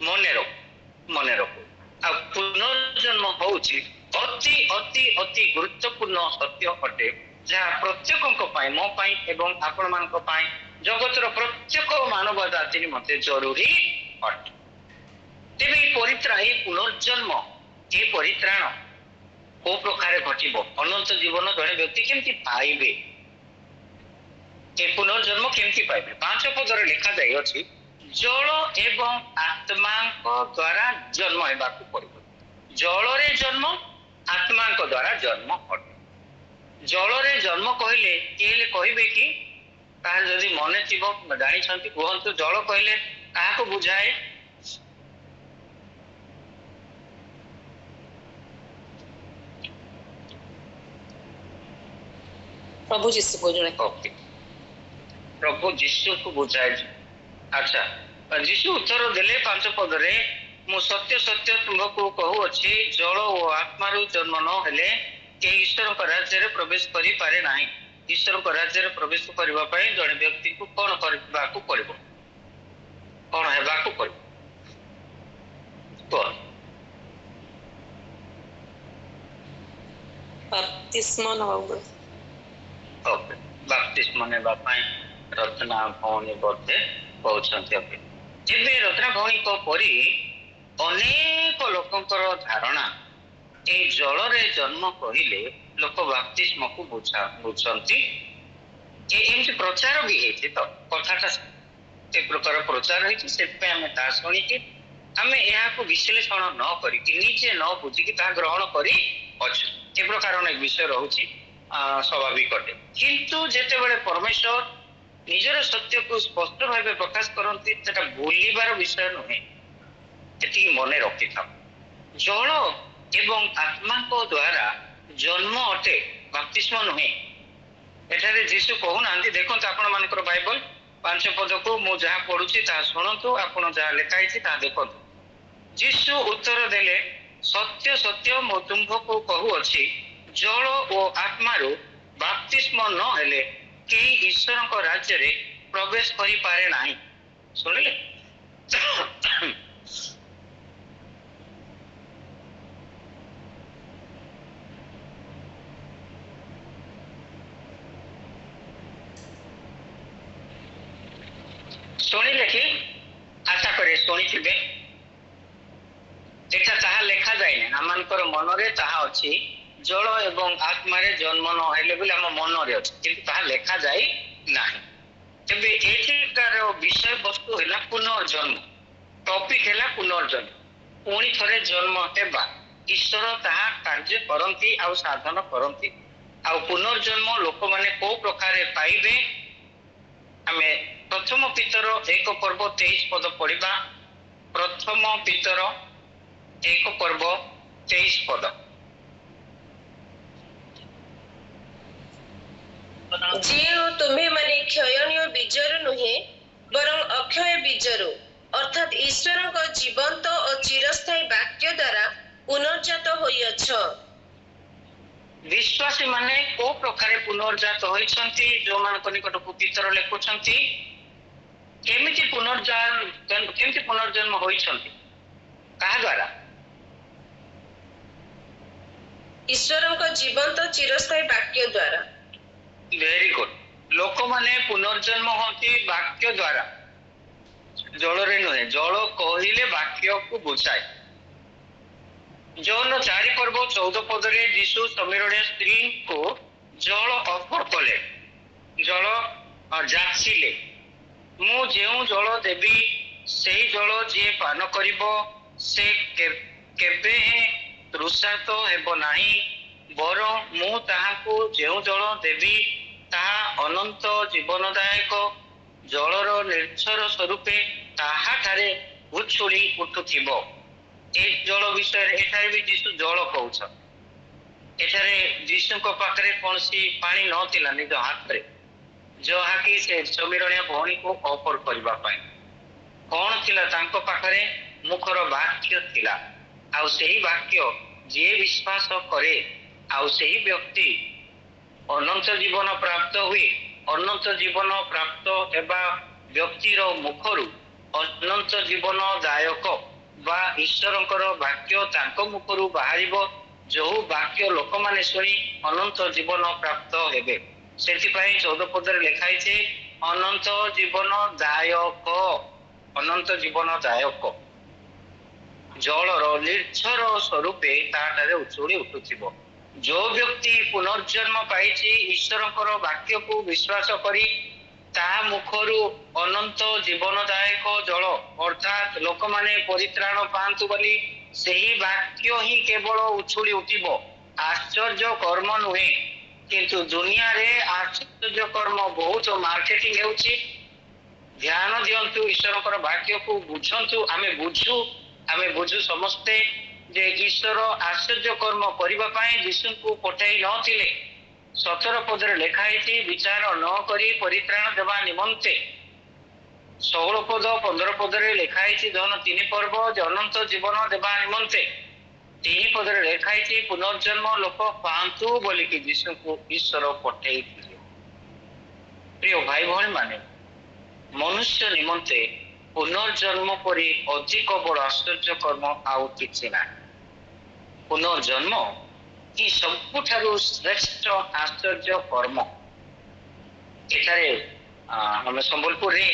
ମନେ ରଖ। ଆଉ ପୁନର୍ଜନ୍ମ ହଉଛି ଅତି ଅତି ଅତି ଗୁରୁତ୍ୱପୂର୍ଣ୍ଣ ସତ୍ୟ ଅଟେ, ଯାହା ପ୍ରତ୍ୟେକଙ୍କ ପାଇଁ, ମୋ ପାଇଁ ଏବଂ ଆପଣମାନଙ୍କ ପାଇଁ, ଜଗତର ପ୍ରତ୍ୟେକ ମାନବ ଜାତି ନିମନ୍ତେ ଜରୁରୀ ଅଟେ। ତେବେ ଏହି ପୁନର୍ଜନ୍ମ, ଏହି ପରିତ୍ରାଣ କୋଉ ପ୍ରକାର ଘଟିବ? ଅନନ୍ତ ଜୀବନ ଜଣେ ବ୍ୟକ୍ତି କେମିତି ପାଇବେ? ଏ ପୁନର୍ଜନ୍ମ କେମିତି ପାଇବେ? 5 ପଦରେ ଲେଖାଯାଇଅଛି, ଜଳ ଏବଂ ଆତ୍ମାଙ୍କ ଦ୍ୱାରା ଜନ୍ମ ହେବାକୁ ପଡ଼ିବ। ଜଳରେ ଜନ୍ମ, ଆତ୍ମାଙ୍କ ଦ୍ୱାରା ଜନ୍ମ ଅଟେ। ଜଳରେ ଜନ୍ମ କହିଲେ କିଏ ହେଲେ କହିବେ କି? ତାହେଲେ ଯଦି ମନେ ଥିବ, ଜାଣିଛନ୍ତି, କୁହନ୍ତୁ। ଜଳ କହିଲେ କାହାକୁ ବୁଝାଏ? ପ୍ରଭୁ ଯୀଶୁକୁ ଜଣେ ପ୍ରଭୁ ଯୀଶୁକୁ ବୁଝାଏ। ଆଚ୍ଛା, ଯୀଶୁ ଉତ୍ତର ଦେଲେ 5 ପଦରେ, ମୁଁ ସତ୍ୟ ସତ୍ୟ ତୁମକୁ କହୁଅଛି, ଜଳ ଓ ଆତ୍ମାରୁ ଜନ୍ମ ନ ହେଲେ କେହି ଈଶ୍ୱରଙ୍କ ରାଜ୍ୟରେ ପ୍ରବେଶ କରିପାରେ ନାହିଁ। ଈଶ୍ୱରଙ୍କ ରାଜ୍ୟରେ ପ୍ରବେଶ କରିବା ପାଇଁ ଜଣେ ବ୍ୟକ୍ତିକୁ କଣ କରିବାକୁ ପଡ଼ିବ? କଣ ହେବାକୁ ପଡ଼ିବ? ବାପ୍ତିସ୍ମ ନେବାକୁ। ବାପ୍ତିସ୍ମ ନେବା ପାଇଁ ରତ୍ନା ଭଉଣୀ ବୋଧେ କହୁଛନ୍ତି। ଏବେ ରତ୍ନା ଭଉଣୀଙ୍କ ପରି ଅନେକ ଲୋକଙ୍କର ଧାରଣା, এই ଜଳରେ ଜନ୍ମ କହିଲେ ଲୋକ ବାପ୍ତିସ୍ମକୁ ବୁଝନ୍ତି। ଏମିତି ପ୍ରଚାର ବି ହେଇଛି, ତ କଥାଟା ଏ ପ୍ରକାର ପ୍ରଚାର ହେଇଛି, ସେଥିପାଇଁ ଆମେ ତାହା ଶୁଣିକି ଆମେ ଏହାକୁ ବିଶ୍ଳେଷଣ ନ କରିକି, ନିଜେ ନ ବୁଝିକି ତାହା ଗ୍ରହଣ କରି ଅଛୁ। ଏ ପ୍ରକାର ଅନେକ ବିଷୟ ରହୁଛି, ସ୍ୱାଭାବିକ ଅଟେ। କିନ୍ତୁ ଯେତେବେଳେ ପରମେଶ୍ୱର ନିଜର ସତ୍ୟକୁ ସ୍ପଷ୍ଟ ଭାବେ ପ୍ରକାଶ କରନ୍ତି, ସେଟା ଭୁଲିବାର ବିଷୟ ନୁହେଁ। ଏତିକି ମନେ ରଖିଥାଉ। ଜଳ ଏବଂ ଆତ୍ମାଙ୍କ ଦ୍ୱାରା ଜନ୍ମ ଅଟେ, ବାପ୍ତିସ୍ମ ନୁହେଁ। ଏଠାରେ ଯୀଶୁ କହୁନାହାନ୍ତି, ଦେଖନ୍ତୁ ଆପଣ ମାନଙ୍କର ବାଇବଲ 5 ପଦକୁ ମୁଁ ଯାହା ପଢୁଛି ତାହା ଶୁଣନ୍ତୁ, ଆପଣ ଯାହା ଲେଖା ହେଇଛି ତାହା ଦେଖନ୍ତୁ। ଯୀଶୁ ଉତ୍ତର ଦେଲେ, ସତ୍ୟ ସତ୍ୟ ମୁଁ ତୁମ୍ଭକୁ କହୁଅଛି, ଜଳ ଓ ଆତ୍ମାରୁ ବାପ୍ତିସ୍ମ ନ ହେଲେ କେହି ଈଶ୍ୱରଙ୍କ ରାଜ୍ୟରେ ପ୍ରବେଶ କରିପାରେ ନାହିଁ। ଶୁଣିଲେ? ଶୁଣିଲେ କି? ଆଶା କରେ ଶୁଣିଥିବେ। ଏଟା ତାହା ଲେଖା ଯାଇନି, ଆମମାନଙ୍କର ମନରେ ତାହା ଅଛି, ଜଳ ଏବଂ ଆତ୍ମାରେ ଜନ୍ମ ନ ହେଲେ ବୋଲି ଆମ ମନରେ ଅଛି, କିନ୍ତୁ ତାହା ଲେଖା ଯାଇ ନାହିଁ। ତେବେ ଏଠିକାର ବିଷୟବସ୍ତୁ ହେଲା ପୁନର୍ଜନ୍ମ। ଟପିକ ହେଲା ପୁନର୍ଜନ୍ମ, ପୁଣି ଥରେ ଜନ୍ମ ହେବା। ଈଶ୍ୱର ତାହା କାର୍ଯ୍ୟ କରନ୍ତି ଆଉ ସାଧନ କରନ୍ତି। ଆଉ ପୁନର୍ଜନ୍ମ ଲୋକମାନେ କୋଉ ପ୍ରକାରେ ପାଇବେ? ଆମେ ପ୍ରଥମ ପିତର 1 ପର୍ବ 23 ପଦ ପଢିବା। ପ୍ରଥମ ପିତର 1 ପର୍ବ 23 ପଦ। ଯେଉଁ ତୁମ୍ଭେମାନେ କ୍ଷୟଣୀୟ ବୀଜରୁ ନୁହେଁ, ବରଂ ଅକ୍ଷୟ ବୀଜରୁ, ଅର୍ଥାତ୍ ଈଶ୍ୱରଙ୍କ ଜୀବନ୍ତ ଓ ଚିରସ୍ଥାୟୀ ବାକ୍ୟ ଦ୍ୱାରା ପୁନର୍ଜାତ ହୋଇଅଛ। ବିଶ୍ୱାସୀ ମାନେ କୋଉ ପ୍ରକାରେ ପୁନର୍ଜାତ ହୋଇଛନ୍ତି? ଯୋଉମାନଙ୍କ ନିକଟକୁ ପିତର ଲେଖୁଛନ୍ତି, କେମିତି ପୁନର୍ଜନ୍ମ ହୋଇଛନ୍ତି? କାହା ଦ୍ୱାରା? ଈଶ୍ୱରଙ୍କ ଜୀବନ୍ତ ଚିରସ୍ଥାୟୀ ବାକ୍ୟ ଦ୍ୱାରା। Very good. ଲୋକମାନେ ପୁନର୍ଜନ୍ମ ହୁଅନ୍ତି ବାକ୍ୟ ଦ୍ୱାରା, ଜଳରେ ନୁହେଁ। ଜଳ କହିଲେ ବାକ୍ୟକୁ ବୁଝାଏ। ଯୌନ 4 ପର୍ବ 14 ପଦରେ ଯୀଶୁ ସମୀରଣୀୟ ସ୍ତ୍ରୀଙ୍କୁ ଜଳ ଅଫର କଲେ, ଜଳ ଯାଚିଲେ। ମୁଁ ଯେଉଁ ଜଳ ଦେବି, ସେହି ଜଳ ଯିଏ ପାନ କରିବ, ସେ କେବେ ତୃଷାର୍ତ୍ତ ହେବ ନାହିଁ, ବରଂ ମୁଁ ତାହାକୁ ଯେଉଁ ଜଳ ଦେବି, ତାହା ଅନନ୍ତ ଜୀବନଦାୟକ ଜଳର ନିର୍ଝର ସ୍ୱରୂପେ ତାହାଠାରେ ଉଛୁଳି ଉଠୁଥିବ। ଏ ଜଳ ବିଷୟରେ ଏଠାରେ ବି ଯୀଶୁ ଜଳ କହୁଛନ୍ତି। ଏଠାରେ ଯୀଶୁଙ୍କ ପାଖରେ କୌଣସି ପାଣି ନଥିଲା ନିଜ ହାତରେ, ଯାହାକି ସେ ସମୀରଣୀୟ ଭଉଣୀକୁ ଅଫର କରିବା ପାଇଁ। କଣ ଥିଲା ତାଙ୍କ ପାଖରେ? ମୁଖର ବାକ୍ୟ ଥିଲା। ଆଉ ସେହି ବାକ୍ୟ ଯିଏ ବିଶ୍ୱାସ କରେ, ଆଉ ସେହି ବ୍ୟକ୍ତି ଅନନ୍ତ ଜୀବନ ପ୍ରାପ୍ତ ହୁଏ। ଅନନ୍ତ ଜୀବନ ପ୍ରାପ୍ତ ହେବା ବ୍ୟକ୍ତିର ମୁଖରୁ ଅନନ୍ତ ଜୀବନ ଦାୟକ ବା ଈଶ୍ୱରଙ୍କର ବାକ୍ୟ ତାଙ୍କ ମୁଖରୁ ବାହାରିବ, ଯୋଉ ବାକ୍ୟ ଲୋକମାନେ ଶୁଣି ଅନନ୍ତ ଜୀବନ ପ୍ରାପ୍ତ ହେବେ। ସେଥିପାଇଁ 14 ପଦରେ ଲେଖା ହେଇଛି ଅନନ୍ତ ଜୀବନ ଦାୟକ, ଅନନ୍ତ ଜୀବନ ଦାୟକ ଜଳର ନିର୍ଝର ସ୍ୱରୂପେ ତାଠାରେ ଉଛୁଳି ଉଠୁଥିବ। ଯୋଉ ବ୍ୟକ୍ତି ପୁନର୍ଜନ୍ମ ପାଇଛି ଈଶ୍ୱରଙ୍କର ବାକ୍ୟକୁ ବିଶ୍ୱାସ କରି ତା ମୁଖରୁ ଅନନ୍ତ ଜୀବନଦାୟକ ଜଳ ଅର୍ଥାତ୍ ଲୋକମାନେ ପରିତ୍ରାଣ ପାଆନ୍ତୁ ବୋଲି ସେହି ବାକ୍ୟ ହିଁ କେବଳ ଉଛୁଳି ଉଠିବ। ଆଶ୍ଚର୍ଯ୍ୟ କର୍ମ ନୁହେଁ, କିନ୍ତୁ ଦୁନିଆରେ ଆଶ୍ଚର୍ଯ୍ୟ କର୍ମ ବହୁତ ମାର୍କେଟିଂ ହେଉଛି। ଧ୍ୟାନ ଦିଅନ୍ତୁ, ଈଶ୍ୱରଙ୍କର ବାକ୍ୟକୁ ବୁଝନ୍ତୁ। ଆମେ ବୁଝୁ ସମସ୍ତେ ଯେ ଈଶ୍ୱର ଆଶ୍ଚର୍ଯ୍ୟ କର୍ମ କରିବା ପାଇଁ ଯୀଶୁଙ୍କୁ ପଠାଇ ନଥିଲେ। 17 ପଦରେ ଲେଖା ହେଇଛି ବିଚାର ନ କରି ପରିତ୍ରାଣ ଦେବା ନିମନ୍ତେ। 16 ପଦ 15 ପଦରେ ଲେଖା ହେଇଛି ଧନ 3 ପର୍ବ ଯେ ଅନନ୍ତ ଜୀବନ ଦେବା ନିମନ୍ତେ। 3 ପଦରେ ଲେଖା ହେଇଛି ପୁନର୍ଜନ୍ମ ଲୋକ ପାଆନ୍ତୁ ବୋଲିକି ଯୀଶୁଙ୍କୁ ଈଶ୍ୱର ପଠାଇଥିଲେ। ପ୍ରିୟ ଭାଇ ଭଉଣୀ ମାନେ, ମନୁଷ୍ୟ ନିମନ୍ତେ ପୁନର୍ଜନ୍ମ ପରି ଅଧିକ ବଡ଼ ଆଶ୍ଚର୍ଯ୍ୟ କର୍ମ ଆଉ କିଛି ନାହିଁ। ପୁନର୍ଜନ୍ମ ହିଁ ସବୁଠାରୁ ଶ୍ରେଷ୍ଠ ଆଶ୍ଚର୍ଯ୍ୟ କର୍ମ। ଏଠାରେ ଆମେ ସମ୍ବଲପୁରରେ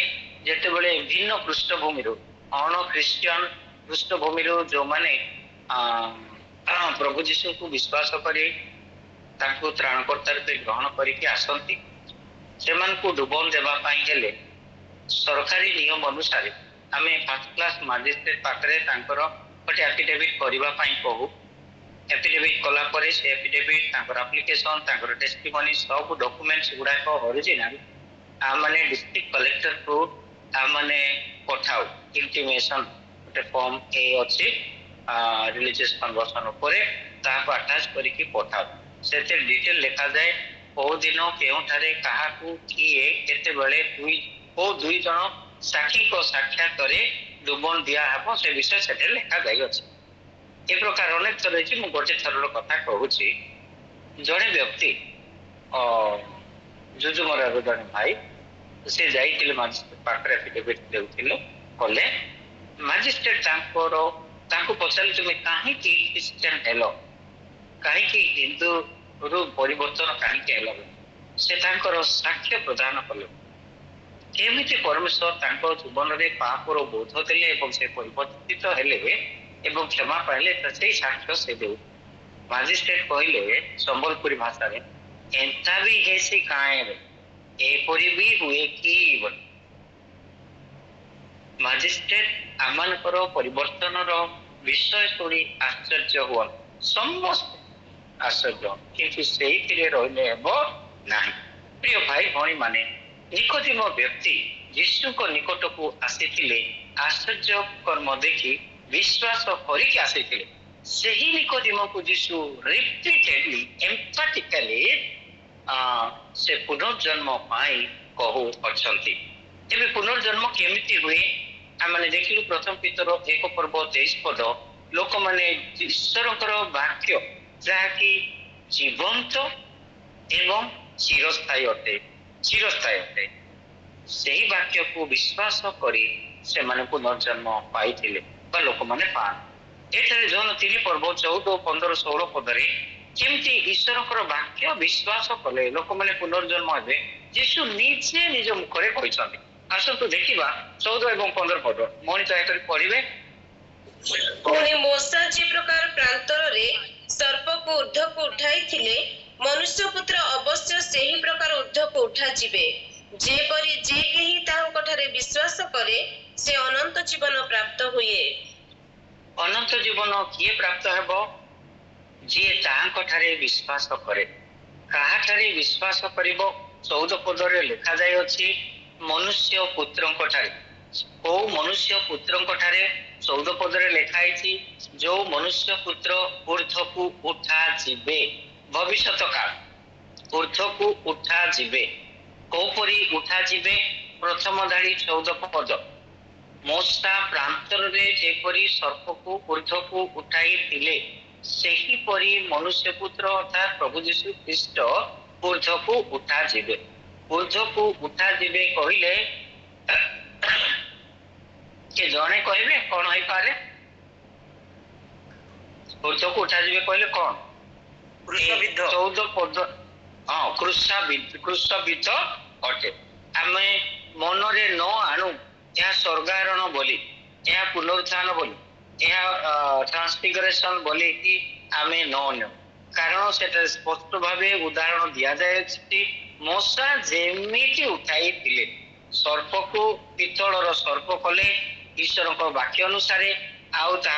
ଯେତେବେଳେ ଭିନ୍ନ ପୃଷ୍ଠଭୂମିରୁ ଅଣ ଖ୍ରୀଷ୍ଟିଆନ ପୃଷ୍ଠଭୂମିରୁ ଯୋଉମାନେ ପ୍ରଭୁ ଯୀଶୁଙ୍କୁ ବିଶ୍ୱାସ କରି ତାଙ୍କୁ ତ୍ରାଣକର୍ତ୍ତା ରୂପେ ଗ୍ରହଣ କରିକି ଆସନ୍ତି, ସେମାନଙ୍କୁ ଡୁବନ ଦେବା ପାଇଁ ହେଲେ ସରକାରୀ ନିୟମ ଅନୁସାରେ ଆମେ ଫାର୍ଷ୍ଟ କ୍ଲାସ ମାଜିଷ୍ଟ୍ରେଟ ପାଖରେ ତାଙ୍କର ଗୋଟେ ଆଫିଡେଭିଟ୍ କରିବା ପାଇଁ କହୁ। ଏଫିଡେଭିଟ୍ କଲା ପରେ ସେ ଏଫିଡେଭିଟ୍ ତାଙ୍କର ଆପ୍ଲିକେସନ ତାଙ୍କର ଟେଷ୍ଟିମନି ସବୁ ଡକୁମେଣ୍ଟସ ଗୁଡ଼ାକ ଅରିଜିନାଲ ଆମେ ଡିଷ୍ଟ୍ରିକ୍ଟ କଲେକ୍ଟରକୁ ଆମେ ପଠାଉ। ଇଣ୍ଟିମେସନ ଗୋଟେ ଫର୍ମ ଏ ଅଛି ରିଲିଜିୟସ୍ କନଭର୍ସନ ଉପରେ, ତାହାକୁ ଆଟାଚ କରିକି ପଠାଉ। ସେଥିରେ ଡିଟେଲ ଲେଖାଯାଏ କୋଉ ଦିନ କେଉଁଠାରେ କାହାକୁ କିଏ କେତେବେଳେ କୋଉ 2 ଜଣ ସାକ୍ଷୀଙ୍କ ସାକ୍ଷାତରେ ଡୁବନ ଦିଆହେବ ସେ ବିଷୟ ସେଠାରେ ଲେଖାଯାଇଅଛି। ଏ ପ୍ରକାର ଅନେକ ଥର ହେଇଛି। ମୁଁ ଗୋଟେ ଥରର କଥା କହୁଛି। ଜଣେ ବ୍ୟକ୍ତି ଯୁଜୁମରାର ଜଣେ ଭାଇ ସେ ଯାଇଥିଲେ ମାଜିଷ୍ଟ୍ରେଟ ପାଖରେ ଏଫିଡେଭିଟ୍ ଦେଉଥିଲେ, କଲେ ମାଜିଷ୍ଟ୍ରେଟ ତାଙ୍କୁ ପଚାରିଲେ ତୁମେ କାହିଁକି ଖ୍ରୀଷ୍ଟିଆନ ହେଲ, କାହିଁକି ହିନ୍ଦୁରୁ ପରିବର୍ତ୍ତନ କାହିଁକି ହେଲ? ସେ ତାଙ୍କର ସାକ୍ଷ୍ୟ ପ୍ରଦାନ କଲେ କେମିତି ପରମେଶ୍ୱର ତାଙ୍କ ଜୀବନରେ ପାପର ବୋଧ ଦେଲେ ଏବଂ ସେ ପରିବର୍ତ୍ତିତ ହେଲେ ଏବଂ କ୍ଷମା ପାଇଲେ, ସେଇ ସାକ୍ଷ୍ୟ ସେ ଦେଉ। ମାଜିଷ୍ଟ୍ରେଟ କହିଲେ ସମ୍ବଲପୁରୀ ଭାଷାରେ, ଏନ୍ତା ବି ହେସି କାଏଁ ଏପରି ବି ହୁଏ କି ବୋଲି। ମାଜିଷ୍ଟ୍ରେଟ ଆମମାନଙ୍କର ପରିବର୍ତ୍ତନର ବିଷୟ ଶୁଣି ଆଶ୍ଚର୍ଯ୍ୟ ହୁଅନ୍ତି, ସମସ୍ତେ ଆଶ୍ଚର୍ଯ୍ୟ, କିନ୍ତୁ ସେଇଥିରେ ରହିଲେ ହେବ ନାହିଁ। ପ୍ରିୟ ଭାଇ ଭଉଣୀ ମାନେ, ନିକୋଦିମ ବ୍ୟକ୍ତି ଯୀଶୁଙ୍କ ନିକଟକୁ ଆସିଥିଲେ, ଆଶ୍ଚର୍ଯ୍ୟ କର୍ମ ଦେଖି ବିଶ୍ୱାସ କରିକି ଆସିଥିଲେ। ସେହି ନିକୋଦିମକୁ ଯୀଶୁ ରିପିଟେଡଲି ଏମ୍ଫାଟିକାଲି ସେ ପୁନର୍ଜନ୍ମ ପାଇଁ କହୁଅଛନ୍ତି। ତେବେ ପୁନର୍ଜନ୍ମ କେମିତି ହୁଏ ଆମେ ଦେଖିଲୁ। ପ୍ରଥମ ପିତର 1 ପର୍ବ 23 ପଦ, ଲୋକମାନେ ଈଶ୍ୱରଙ୍କର ବାକ୍ୟ ଯାହାକି ଜୀବନ୍ତ ଏବଂ ଚିରସ୍ଥାୟୀ ଅଟେ ସେହି ବାକ୍ୟକୁ ବିଶ୍ୱାସ କରି ସେମାନେ ପୁନର୍ଜନ୍ମ ପାଇଥିଲେ ବା ଲୋକମାନେ ପାଆନ୍ତି। ଏଠାରେ ଜନ 3 ପର୍ବ 14, 15, 16 ପଦରେ କେମିତି ଈଶ୍ୱରଙ୍କର ବାକ୍ୟ ବିଶ୍ୱାସ କଲେ ଲୋକମାନେ ପୁନର୍ଜନ୍ମ ହେବେ ଯୀଶୁ ନିଜେ ନିଜ ମୁଖରେ କହିଛନ୍ତି। ଆସନ୍ତୁ ଦେଖିବା 14 ଏବଂ 15 ପଦ। ମଣି ଦୟାକରି ପଢିବେ। ପୁଣି ମୂଷା ଯେ ପ୍ରକାର ପ୍ରାନ୍ତରରେ ସର୍ପକୁ ଉର୍ଦ୍ଧ୍ୱକୁ ଉଠାଇଥିଲେ, ମନୁଷ୍ୟ ପୁତ୍ର ଅବଶ୍ୟ ସେହି ପ୍ରକାର ଉର୍ଦ୍ଧ୍ୱକୁ ଉଠାଯିବେ। ଯେପରି ଯେ କେହି ତାହାଙ୍କଠାରେ ବିଶ୍ୱାସ କରେ ସେ ଅନନ୍ତ ଜୀବନ ପ୍ରାପ୍ତ ହୁଏ। ଅନନ୍ତ ଜୀବନ କିଏ ପ୍ରାପ୍ତ ହେବ? ଯିଏ ତାହାଙ୍କଠାରେ ବିଶ୍ୱାସ କରେ। କାହାଠାରେ ବିଶ୍ୱାସ କରିବ? 14 ପଦରେ ଲେଖାଯାଇଅଛି ମନୁଷ୍ୟ ପୁତ୍ରଙ୍କଠାରେ। କୋଉ ମନୁଷ୍ୟ ପୁତ୍ରଙ୍କଠାରେ? 14 ପଦରେ ଲେଖା ହେଇଛି ଯୋଉ ମନୁଷ୍ୟ ପୁତ୍ର ଉର୍ଦ୍ଧ୍ୱକୁ ଉଠାଯିବେ। ଭବିଷ୍ୟତ କାଳ ଉର୍ଦ୍ଧ୍ୱକୁ ଉଠାଯିବେ। କୋଉପରି ଉଠାଯିବେ? ପ୍ରଥମ ଧାଡ଼ି 14 ପଦ, ମୂଷା ପ୍ରାନ୍ତରରେ ଯେପରି ସର୍ପକୁ ଉର୍ଦ୍ଧ୍ୱକୁ ଉଠାଇଥିଲେ ସେହିପରି ମନୁଷ୍ୟ ପୁତ୍ର ଅର୍ଥାତ୍ ପ୍ରଭୁ ଯୀଶୁ ଖ୍ରୀଷ୍ଟ ऊर्ध्वକୁ उठाଯିବେ। ऊर्ध्वକୁ उठाଯିବେ କହିଲେ कि जणे कहबे कौन होई पारे? ऊर्ध्वକୁ उठाଯିବେ କହିଲେ कौन? क्रुशबिद्ध 14 पद। हाँ, क्रुशबिद्ध अटे। आमे मनरे न आणु यह स्वर्गारोहण बोली, यह पुनरुत्थान बोली, यह ट्रांसफिगरेशन बोली कि आमे न अन्य, कारण सेटा स्पष्ट भावे उदाहरण दिया जाए। मूसा जेमिति उठाई थिले सर्प को पितलर सर्प कले ईश्वर को वाक्य अनुसार आउ ता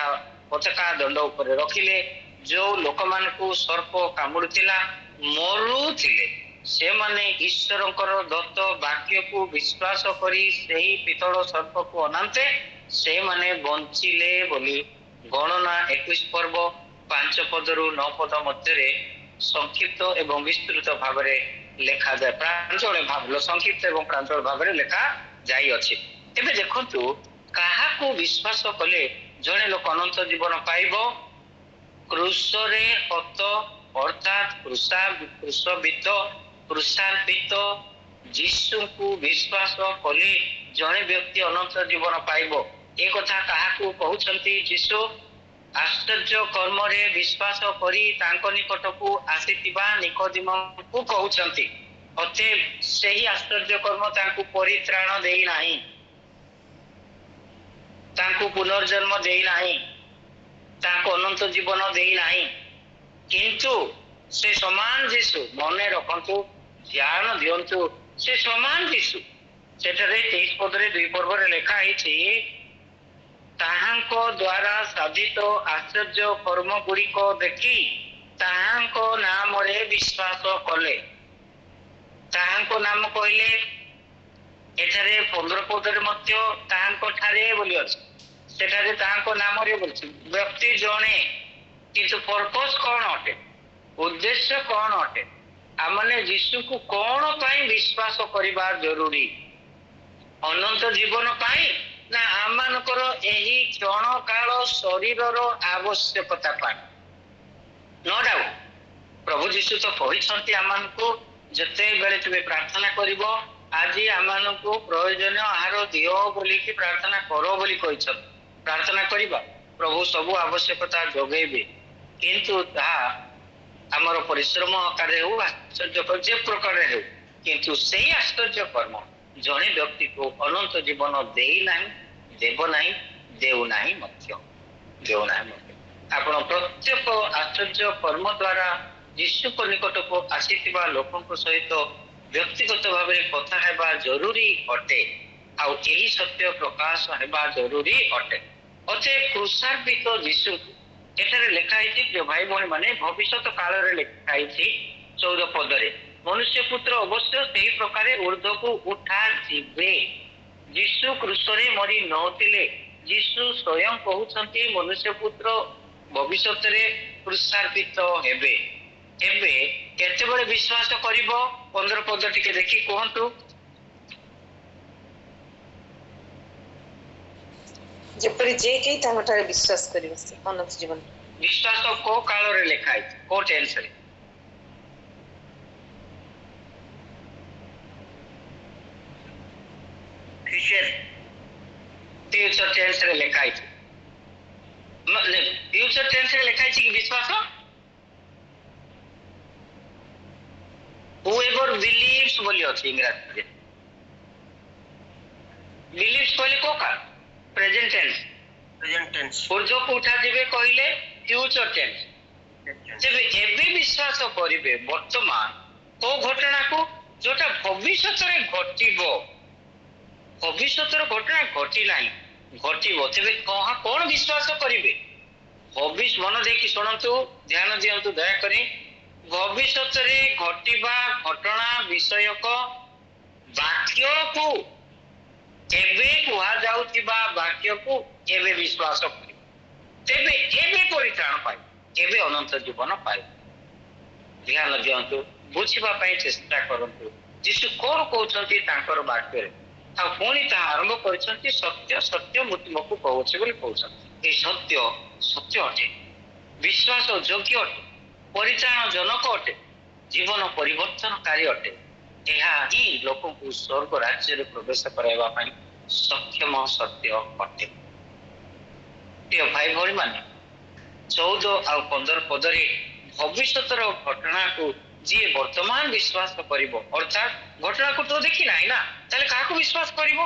पताका दंड ऊपर रखिले। जो लोक मान को सर्प कामुड़ुथिला मरुथिले से माने ईश्वरंकर दत्त वाक्य को विश्वास करी सेही पितल सर्प को अनांते से माने बंचिले बोली गणना 21 पर्व 5 पदरु 9 पद मध्य संक्षिप्त एवं विस्तृत भाव लेखा जाए। प्रांजल भाव संक्षिप्त एवं प्रांजल भाव लेखा जाई अछि। एबे देखंतु काहाको विश्वास कले जणे लोक अनंत जीवन पाइबो? क्रूसरे हत अर्थात क्रूसबिद्ध क्रूसार्पित यीशु को विश्वास कले जणे व्यक्ति अनंत जीवन पाइबो। ए कथा काहाको कहउछंती? यीशु आश्चर्य कर्म रे विश्वास करी तांको निकट को आसीतिबा निकोदिमस को कहउछंती। अते सेही आश्चर्य कर्म तांको परित्राण देई नाही, तांको पुनर्जन्म देई नाही, तांको अनंत जीवन देई नाही, किंतु से समान यीशु मने रखंतु ध्यान दियंतु से समान यीशु सेठरे 23 पदरे 2 पर्व लेखा है ताहांको द्वारा साधित आश्चर्य कर्म गुड़िक देखी ताहांको नाम रे विश्वास कले। ताहांको नाम कहले एठारे 15 पदरे मध्य ताहांको ठारे बोली अछि, सेठारे ताहांको नाम रे बोलछि व्यक्ति जणे, किंतु पर्पस कौन अटे? उद्देश्य कौन अटे? आमने यीशु को कौन पाई विश्वास करिबा जरूरी? अनंत जीवन पाई ना आमानकर एही क्षण काल शरीरर आवश्यकता पाई? नो डाउट प्रभु यीशु तो कहिसंती आमानकु जते बेले तुमे प्रार्थना करिवो आज आमानकु प्रयोजन आहार दियो बोली कि प्रार्थना करो बोली कहिसं। प्रार्थना करिबा प्रभु सब आवश्यकता जोगेबे, किंतु ताहा आमर परिश्रम आकार हो आश्चर्य जे प्रकार हो, किंतु सही आश्चर्य कर्म जने व्यक्ति को अनंत जीवन देई नाही, देव नाही, देउ नाही मध्य, देउ नाही मध्य। आपण प्रत्येक आश्चर्य कर्म द्वारा यीशु को निकट को आसीतिबा लोकन सहित व्यक्तिगत भाव कथा हेबा जरूरी अटे। आउ एही सत्य प्रकाश हेबा जरूरी अटे। अते क्रूसार्पित यीशु एठारे लेखा है प्रिय भाई भौणी माने भविष्यत काल रे लेखा है 14 पदरे मनुष्य पुत्र अवश्य सही प्रकार ऊर्ध्व को उठा जीवे। यीशु क्रूसरे मरी नथिले, यीशु स्वयं कहउछंती मनुष्य पुत्र भविष्यत रे क्रूसार्पित हेबे। एबे केतेबेले विश्वास करिवो? 15 पद टिके देखि कहंतु। जेपरि जे के तामठारे विश्वास करिवो से अनंत जीवन। विश्वास को काल रे लेखा है को टेंस रे? फ्यूचर टेंस रे लेखा है। मतलब फ्यूचर टेंस रे लेखा है कि विश्वास whoever believes बोली अछि इंग्रजी रे। believes कहले को का? Present tense. ऊर्ध्व को उठा दिबे कहले फ्यूचर टेंस। जेबे एबे विश्वास करिवे वर्तमान को घटना को जोटा भविष्यत रे घटिबो, भविष्यत रे घटना घटी नाही घटिबो, तेबे कहा कोन विश्वास करिवे? भविष्य मन देखि सुनंतु, ध्यान दियंतु दया करी। भविष्यत रे घटिबा घटना विषयक वाक्य को एबे कुहा जाउतिबा वाक्य को एबे विश्वास करी, तेबे एबे परित्राण पाई, एबे अनंत जीवन पाई। ध्यान दियंतु, बुझिबा पई चेष्टा करंतु यीशु कोन कहउछंती तांकर वाक्य रे। आ पुणी ता आरंभ करछंती सत्य सत्य मु तुमको कहउछि बोली कहउछंती। ए सत्य सत्य अटे, विश्वास योग्य अटे, परित्राण जनक अटे। ଜୀବନ ପରିବର୍ତ୍ତନକାରୀ ଅଟେ। ଏହା ହିଁ ଲୋକଙ୍କୁ ସ୍ୱର୍ଗ ରାଜ୍ୟରେ ପ୍ରବେଶ କରାଇବା ପାଇଁ ସକ୍ଷମ ସତ୍ୟ ଅଟେ। ପ୍ରିୟ ଭାଇ ଭଉଣୀ ମାନେ, 14 ଆଉ 15 ପଦରେ ଭବିଷ୍ୟତର ଘଟଣାକୁ ଯିଏ ବର୍ତ୍ତମାନ ବିଶ୍ୱାସ କରିବ, ଅର୍ଥାତ୍ ଘଟଣାକୁ ତ ଦେଖି ନାହିଁ ନା, ତାହେଲେ କାହାକୁ ବିଶ୍ୱାସ କରିବ?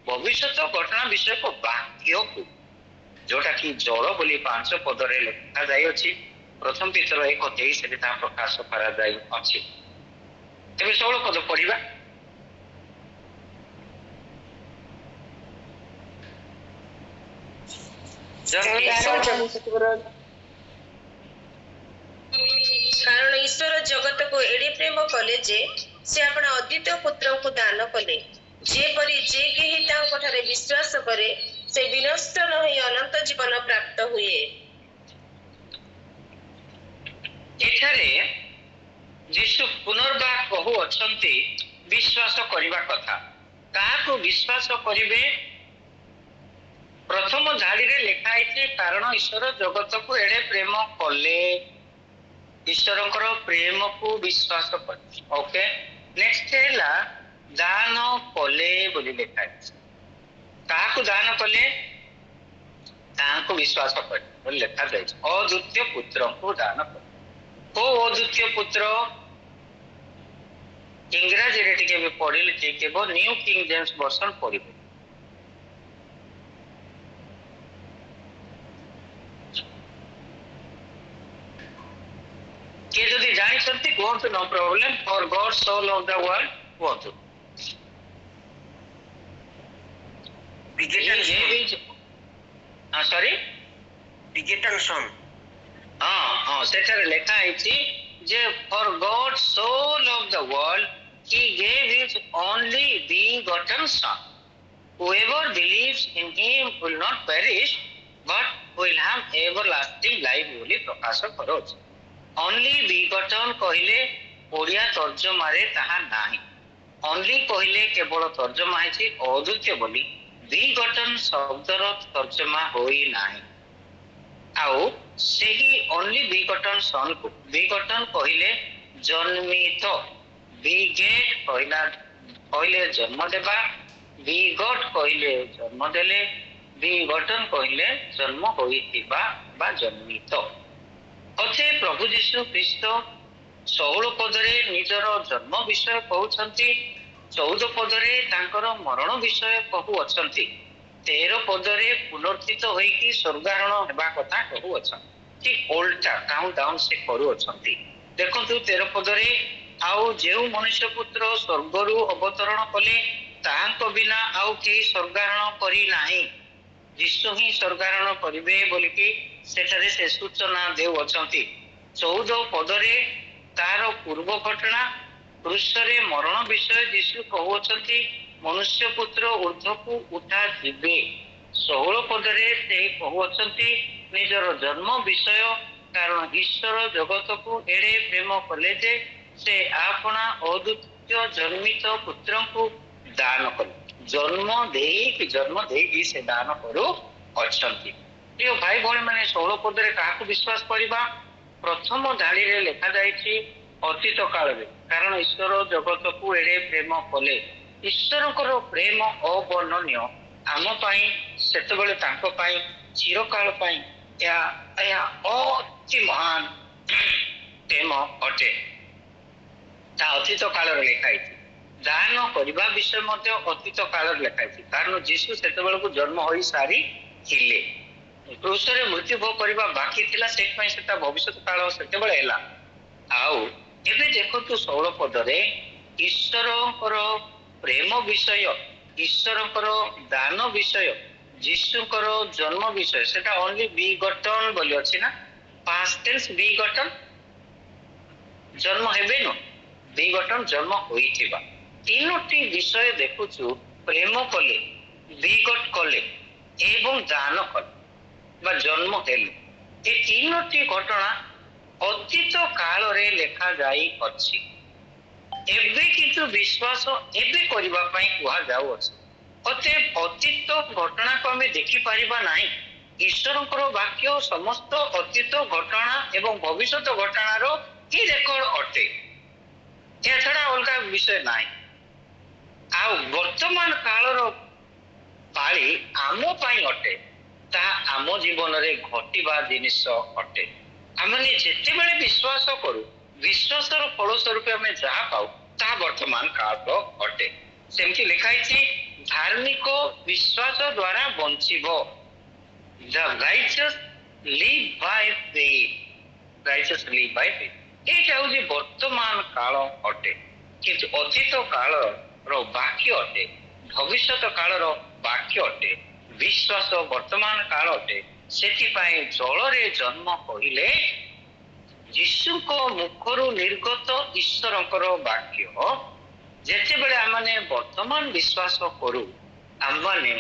ଭବିଷ୍ୟତ ଘଟଣା ବିଷୟକ ବାକ୍ୟକୁ, ଯୋଉଟା କି ଜଳ ବୋଲି 5 ପଦରେ ଲେଖାଯାଇଅଛି। ପ୍ରଥମ ପିତର 1:23 ତାହା ପ୍ରକାଶ କରାଯାଇଅଛି। ତେବେ 16 ପଦ ପଢିବା। କାରଣ ଈଶ୍ୱର ଜଗତକୁ ଏଡେ ପ୍ରେମ କଲେ ଯେ ସେ ଆପଣ ଅଦ୍ୱିତୀୟ ପୁତ୍ରଙ୍କୁ ଦାନ କଲେ, ଯେପରି ଯେ କେହି ତାଙ୍କ ଠାରେ ବିଶ୍ୱାସ କରେ ସେ ବିନଷ୍ଟ ନ ହୋଇ ଅନନ୍ତ ଜୀବନ ପ୍ରାପ୍ତ ହୁଏ। ଏଠାରେ ଯୀଶୁ ପୁନର୍ବାର କହୁଅଛନ୍ତି ବିଶ୍ୱାସ କରିବା କଥା। କାହାକୁ ବିଶ୍ୱାସ କରିବେ? ପ୍ରଥମ ଧାଡ଼ିରେ ଲେଖା ହେଇଛି କାରଣ ଈଶ୍ୱର ଜଗତକୁ ଏଡେ ପ୍ରେମ କଲେ, ଈଶ୍ୱରଙ୍କର ପ୍ରେମକୁ ବିଶ୍ୱାସ କଲେ। ଓକେ, ନେକ୍ସଟ ହେଲା ଦାନ କଲେ ବୋଲି ଲେଖା ହେଇଛି। କାହାକୁ ଦାନ କଲେ? ତାହାଙ୍କୁ ବିଶ୍ୱାସ କଲେ ବୋଲି ଲେଖାଯାଇଛି। ଅଦ୍ୱିତୀୟ ପୁତ୍ରଙ୍କୁ ଦାନ କଲେ। ଓ ଅଦ୍ୱିତୀୟ ପୁତ୍ର, ଇଂରାଜୀରେ ଟିକେ ବି ପଢିଲେ ଠିକ ହେବ। ନ୍ୟୁ କିଙ୍ଗ ଜେମ୍ସ ବର୍ସନ ପଢିବେ। କିଏ ଯଦି ଜାଣିଛନ୍ତି କୁହନ୍ତୁ, no problem. For God so loved the world କୁହନ୍ତୁ। Sorry, begotten son। ହଁ, ସେଠାରେ ଲେଖା ହେଇଛି ଯେ for God so loved the world he gave his only begotten son, whoever believes in him will not perish but will have everlasting life ବୋଲି ପ୍ରକାଶ କରୁଛି। only begotten କହିଲେ ଓଡ଼ିଆ ତର୍ଜମାରେ ତାହା ନାହିଁ। only କହିଲେ କେବଳ ତର୍ଜମା ହେଇଛି ଅଦ୍ୱିତୀୟ ବୋଲି, begotten ଶବ୍ଦର ତର୍ଜମା ହୋଇ ନାହିଁ। ଆଉ ସେହି only begotten son କୁ begotten କହିଲେ ଜନ୍ମିତ, beget କହିଲେ ଜନ୍ମ ଦେବା, begot କହିଲେ ଜନ୍ମ ଦେଲେ, begotten କହିଲେ ଜନ୍ମ ହୋଇଥିବା ବା ଜନ୍ମିତ। ଅତଏବ ପ୍ରଭୁ ଯୀଶୁ ଖ୍ରୀଷ୍ଟ 16 ପଦରେ ନିଜର ଜନ୍ମ ବିଷୟ କହୁଛନ୍ତି, 14 ପଦରେ ତାଙ୍କର ମରଣ ବିଷୟ କହୁଅଛନ୍ତି, 13 ପଦରେ ପୁନର୍ଥିତ ହୋଇକି ସ୍ୱର୍ଗାରୋହଣ ହେବା କଥା କହୁଅଛନ୍ତି। ଠିକ ଓଲଟା କାଉଣ୍ଟ ଡାଉନ ସେ କରୁଅଛନ୍ତି। ଦେଖନ୍ତୁ 13 ପଦରେ, ଆଉ ଯେଉଁ ମନୁଷ୍ୟ ପୁତ୍ର ସ୍ୱର୍ଗରୁ ଅବତରଣ କଲେ ତାହାଙ୍କ ବିନା ଆଉ କେହି ସ୍ୱର୍ଗାରୋହଣ କରି ନାହିଁ, ଯୀଶୁ ହିଁ ସ୍ୱର୍ଗାରୋହଣ କରିବେ ବୋଲିକି ସେଠାରେ ସେ ସୂଚନା ଦେଉଅଛନ୍ତି। 14 ପଦରେ ତାର ପୂର୍ବ ଘଟଣା କ୍ରୁଶରେ ମରଣ ବିଷୟ ଯୀଶୁ କହୁଅଛନ୍ତି, ମନୁଷ୍ୟ ପୁତ୍ର ଉର୍ଦ୍ଧ୍ୱକୁ ଉଠାଯିବେ। 16 ପଦରେ ସେ କହୁଅଛନ୍ତି ନିଜର ଜନ୍ମ ବିଷୟ, କାରଣ ଈଶ୍ୱର ଜଗତକୁ ଏଡେ ପ୍ରେମ କଲେ ଯେ ସେ ଆପଣା ଅଦ୍ୱିତୀୟ ଜନ୍ମିତ ପୁତ୍ରଙ୍କୁ ଦାନ କଲେ। ଜନ୍ମ ଦେଇକି ସେ ଦାନ କରୁ ଅଛନ୍ତି। ପ୍ରିୟ ଭାଇ ଭଉଣୀ ମାନେ, 16 ପଦରେ କାହାକୁ ବିଶ୍ୱାସ କରିବା? ପ୍ରଥମ ଧାଡ଼ିରେ ଲେଖାଯାଇଛି ଅତୀତ କାଳରେ, କାରଣ ଈଶ୍ୱର ଜଗତକୁ ଏଡେ ପ୍ରେମ କଲେ। ଈଶ୍ୱରଙ୍କର ପ୍ରେମ ଅବର୍ଣ୍ଣନୀୟ। ଆମ ପାଇଁ ସେତେବେଳେ, ତାଙ୍କ ପାଇଁ ଚିରକାଳ ପାଇଁ ଏହା ଅତି ମହାନ ପ୍ରେମ ଅଟେ। ତା ଅତୀତ କାଳରେ ଲେଖା ହେଇଛି। ଦାନ କରିବା ବିଷୟ ମଧ୍ୟ ଅତୀତ କାଳରେ ଲେଖା ହେଇଛି, କାରଣ ଯୀଶୁ ସେତେବେଳକୁ ଜନ୍ମ ହୋଇ ସାରିଥିଲେ। କ୍ରୁଶରେ ମୃତ୍ୟୁ ଭୋଗ କରିବା ବାକି ଥିଲା, ସେଥିପାଇଁ ସେଟା ଭବିଷ୍ୟତ କାଳ ସେତେବେଳେ ହେଲା। ଆଉ ଏବେ ଦେଖନ୍ତୁ 16 ପଦରେ ଈଶ୍ୱରଙ୍କର ପ୍ରେମ ବିଷୟ, ଈଶ୍ୱରଙ୍କର ଦାନ ବିଷୟ, ଯୀଶୁଙ୍କର ଜନ୍ମ ବିଷୟ, ସେଟା only begotten ବୋଲି ଅଛି ନା, past tense begotten, ଜନ୍ମ ହେବେ ନୁ, begotten ଜନ୍ମ ହୋଇଥିବା। ତିନୋଟି ବିଷୟ ଦେଖୁଛୁ, ପ୍ରେମ କଲେ, begot କଲେ ଏବଂ ଦାନ କଲେ ବା ଜନ୍ମ ହେଲେ। ଏ ତିନୋଟି ଘଟଣା ଅତୀତ କାଳରେ ଲେଖାଯାଇଅଛି। ଏବେ କିନ୍ତୁ ବିଶ୍ୱାସ ଏବେ କରିବା ପାଇଁ କୁହାଯାଉଅଛି। ଅତଏବ ଅତୀତ ଘଟଣାକୁ ଆମେ ଦେଖିପାରିବା ନାହିଁ। ଈଶ୍ୱରଙ୍କର ବାକ୍ୟ ସମସ୍ତ ଅତୀତ ଘଟଣା ଏବଂ ଭବିଷ୍ୟତ ଘଟଣାର ହିଁ ରେକର୍ଡ ଅଟେ। ଏହା ଛଡା ଅଲଗା ବିଷୟ ନାହିଁ। ଆଉ ବର୍ତ୍ତମାନ କାଳର ପାଳି ଆମ ପାଇଁ ଅଟେ, ତାହା ଆମ ଜୀବନରେ ଘଟିବା ଜିନିଷ ଅଟେ। ଆମେ ଯେତେବେଳେ ବିଶ୍ୱାସ କରୁ, ବିଶ୍ୱାସର ଫଳସ୍ୱରୂପ ଆମେ ଯାହା ପାଉ ତାହା ବର୍ତ୍ତମାନ କାଳର ଅଟେ। ସେମିତି ଲେଖା ହେଇଛି, ଧାର୍ମିକ ବିଶ୍ୱାସ ଦ୍ୱାରା ବଞ୍ଚିବ। The righteous live by faith. Righteous live by faith. ଏଇଟା ହଉଛି ବର୍ତ୍ତମାନ କାଳ ଅଟେ, କିନ୍ତୁ ଅତୀତ କାଳର ବାକ୍ୟ ଅଟେ, ଭବିଷ୍ୟତ କାଳର ବାକ୍ୟ ଅଟେ, ବିଶ୍ୱାସ ବର୍ତ୍ତମାନ କାଳ ଅଟେ। ସେଥିପାଇଁ ଜଳରେ ଜନ୍ମ କହିଲେ ଯୀଶୁଙ୍କ ମୁଖରୁ ନିର୍ଗତ ଈଶ୍ୱରଙ୍କର ବାକ୍ୟ ଯେତେବେଳେ ଆମେ ବର୍ତ୍ତମାନ ବିଶ୍ୱାସ କରୁ, ଆମେ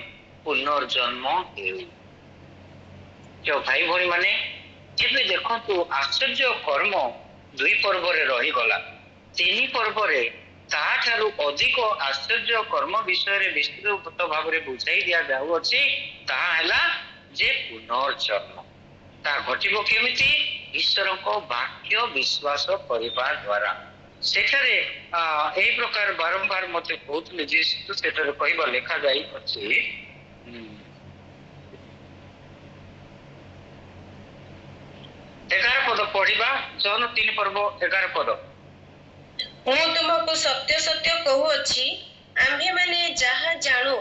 ପୁନର୍ଜନ୍ମ ହେଉ। ଭାଇ ଭଉଣୀ ମାନେ, ଏବେ ଦେଖନ୍ତୁ ଆଶ୍ଚର୍ଯ୍ୟ କର୍ମ 2 ପର୍ବରେ ରହିଗଲା। 3 ପର୍ବରେ ତାଠାରୁ ଅଧିକ ଆଶ୍ଚର୍ଯ୍ୟ କର୍ମ ବିଷୟରେ ବିସ୍ତୃତ ଭାବରେ ବୁଝାଇ ଦିଆଯାଉଅଛି। ତାହା ହେଲା ଯେ ପୁନର୍ଜନ୍ମ। ତାହା ଘଟିବ କେମିତି? ଈଶ୍ୱରଙ୍କ ବାକ୍ୟ ବିଶ୍ୱାସ କରିବା ଦ୍ୱାରା। ସେଠାରେ ଏହି ପ୍ରକାର ବାରମ୍ବାର ମତେ କହୁଥିଲେ ଯେ ସେଠାରେ କହିବା ଲେଖା ଯାଇଅଛି, 11 ପଦ ପଢିବା। ଜନ 3 ପର୍ବ 11 ପଦ। ମୁଁ ତୁମକୁ ସତ୍ୟ ସତ୍ୟ କହୁଅଛି, ଆମ୍ଭେମାନେ ଯାହା ଜାଣୁ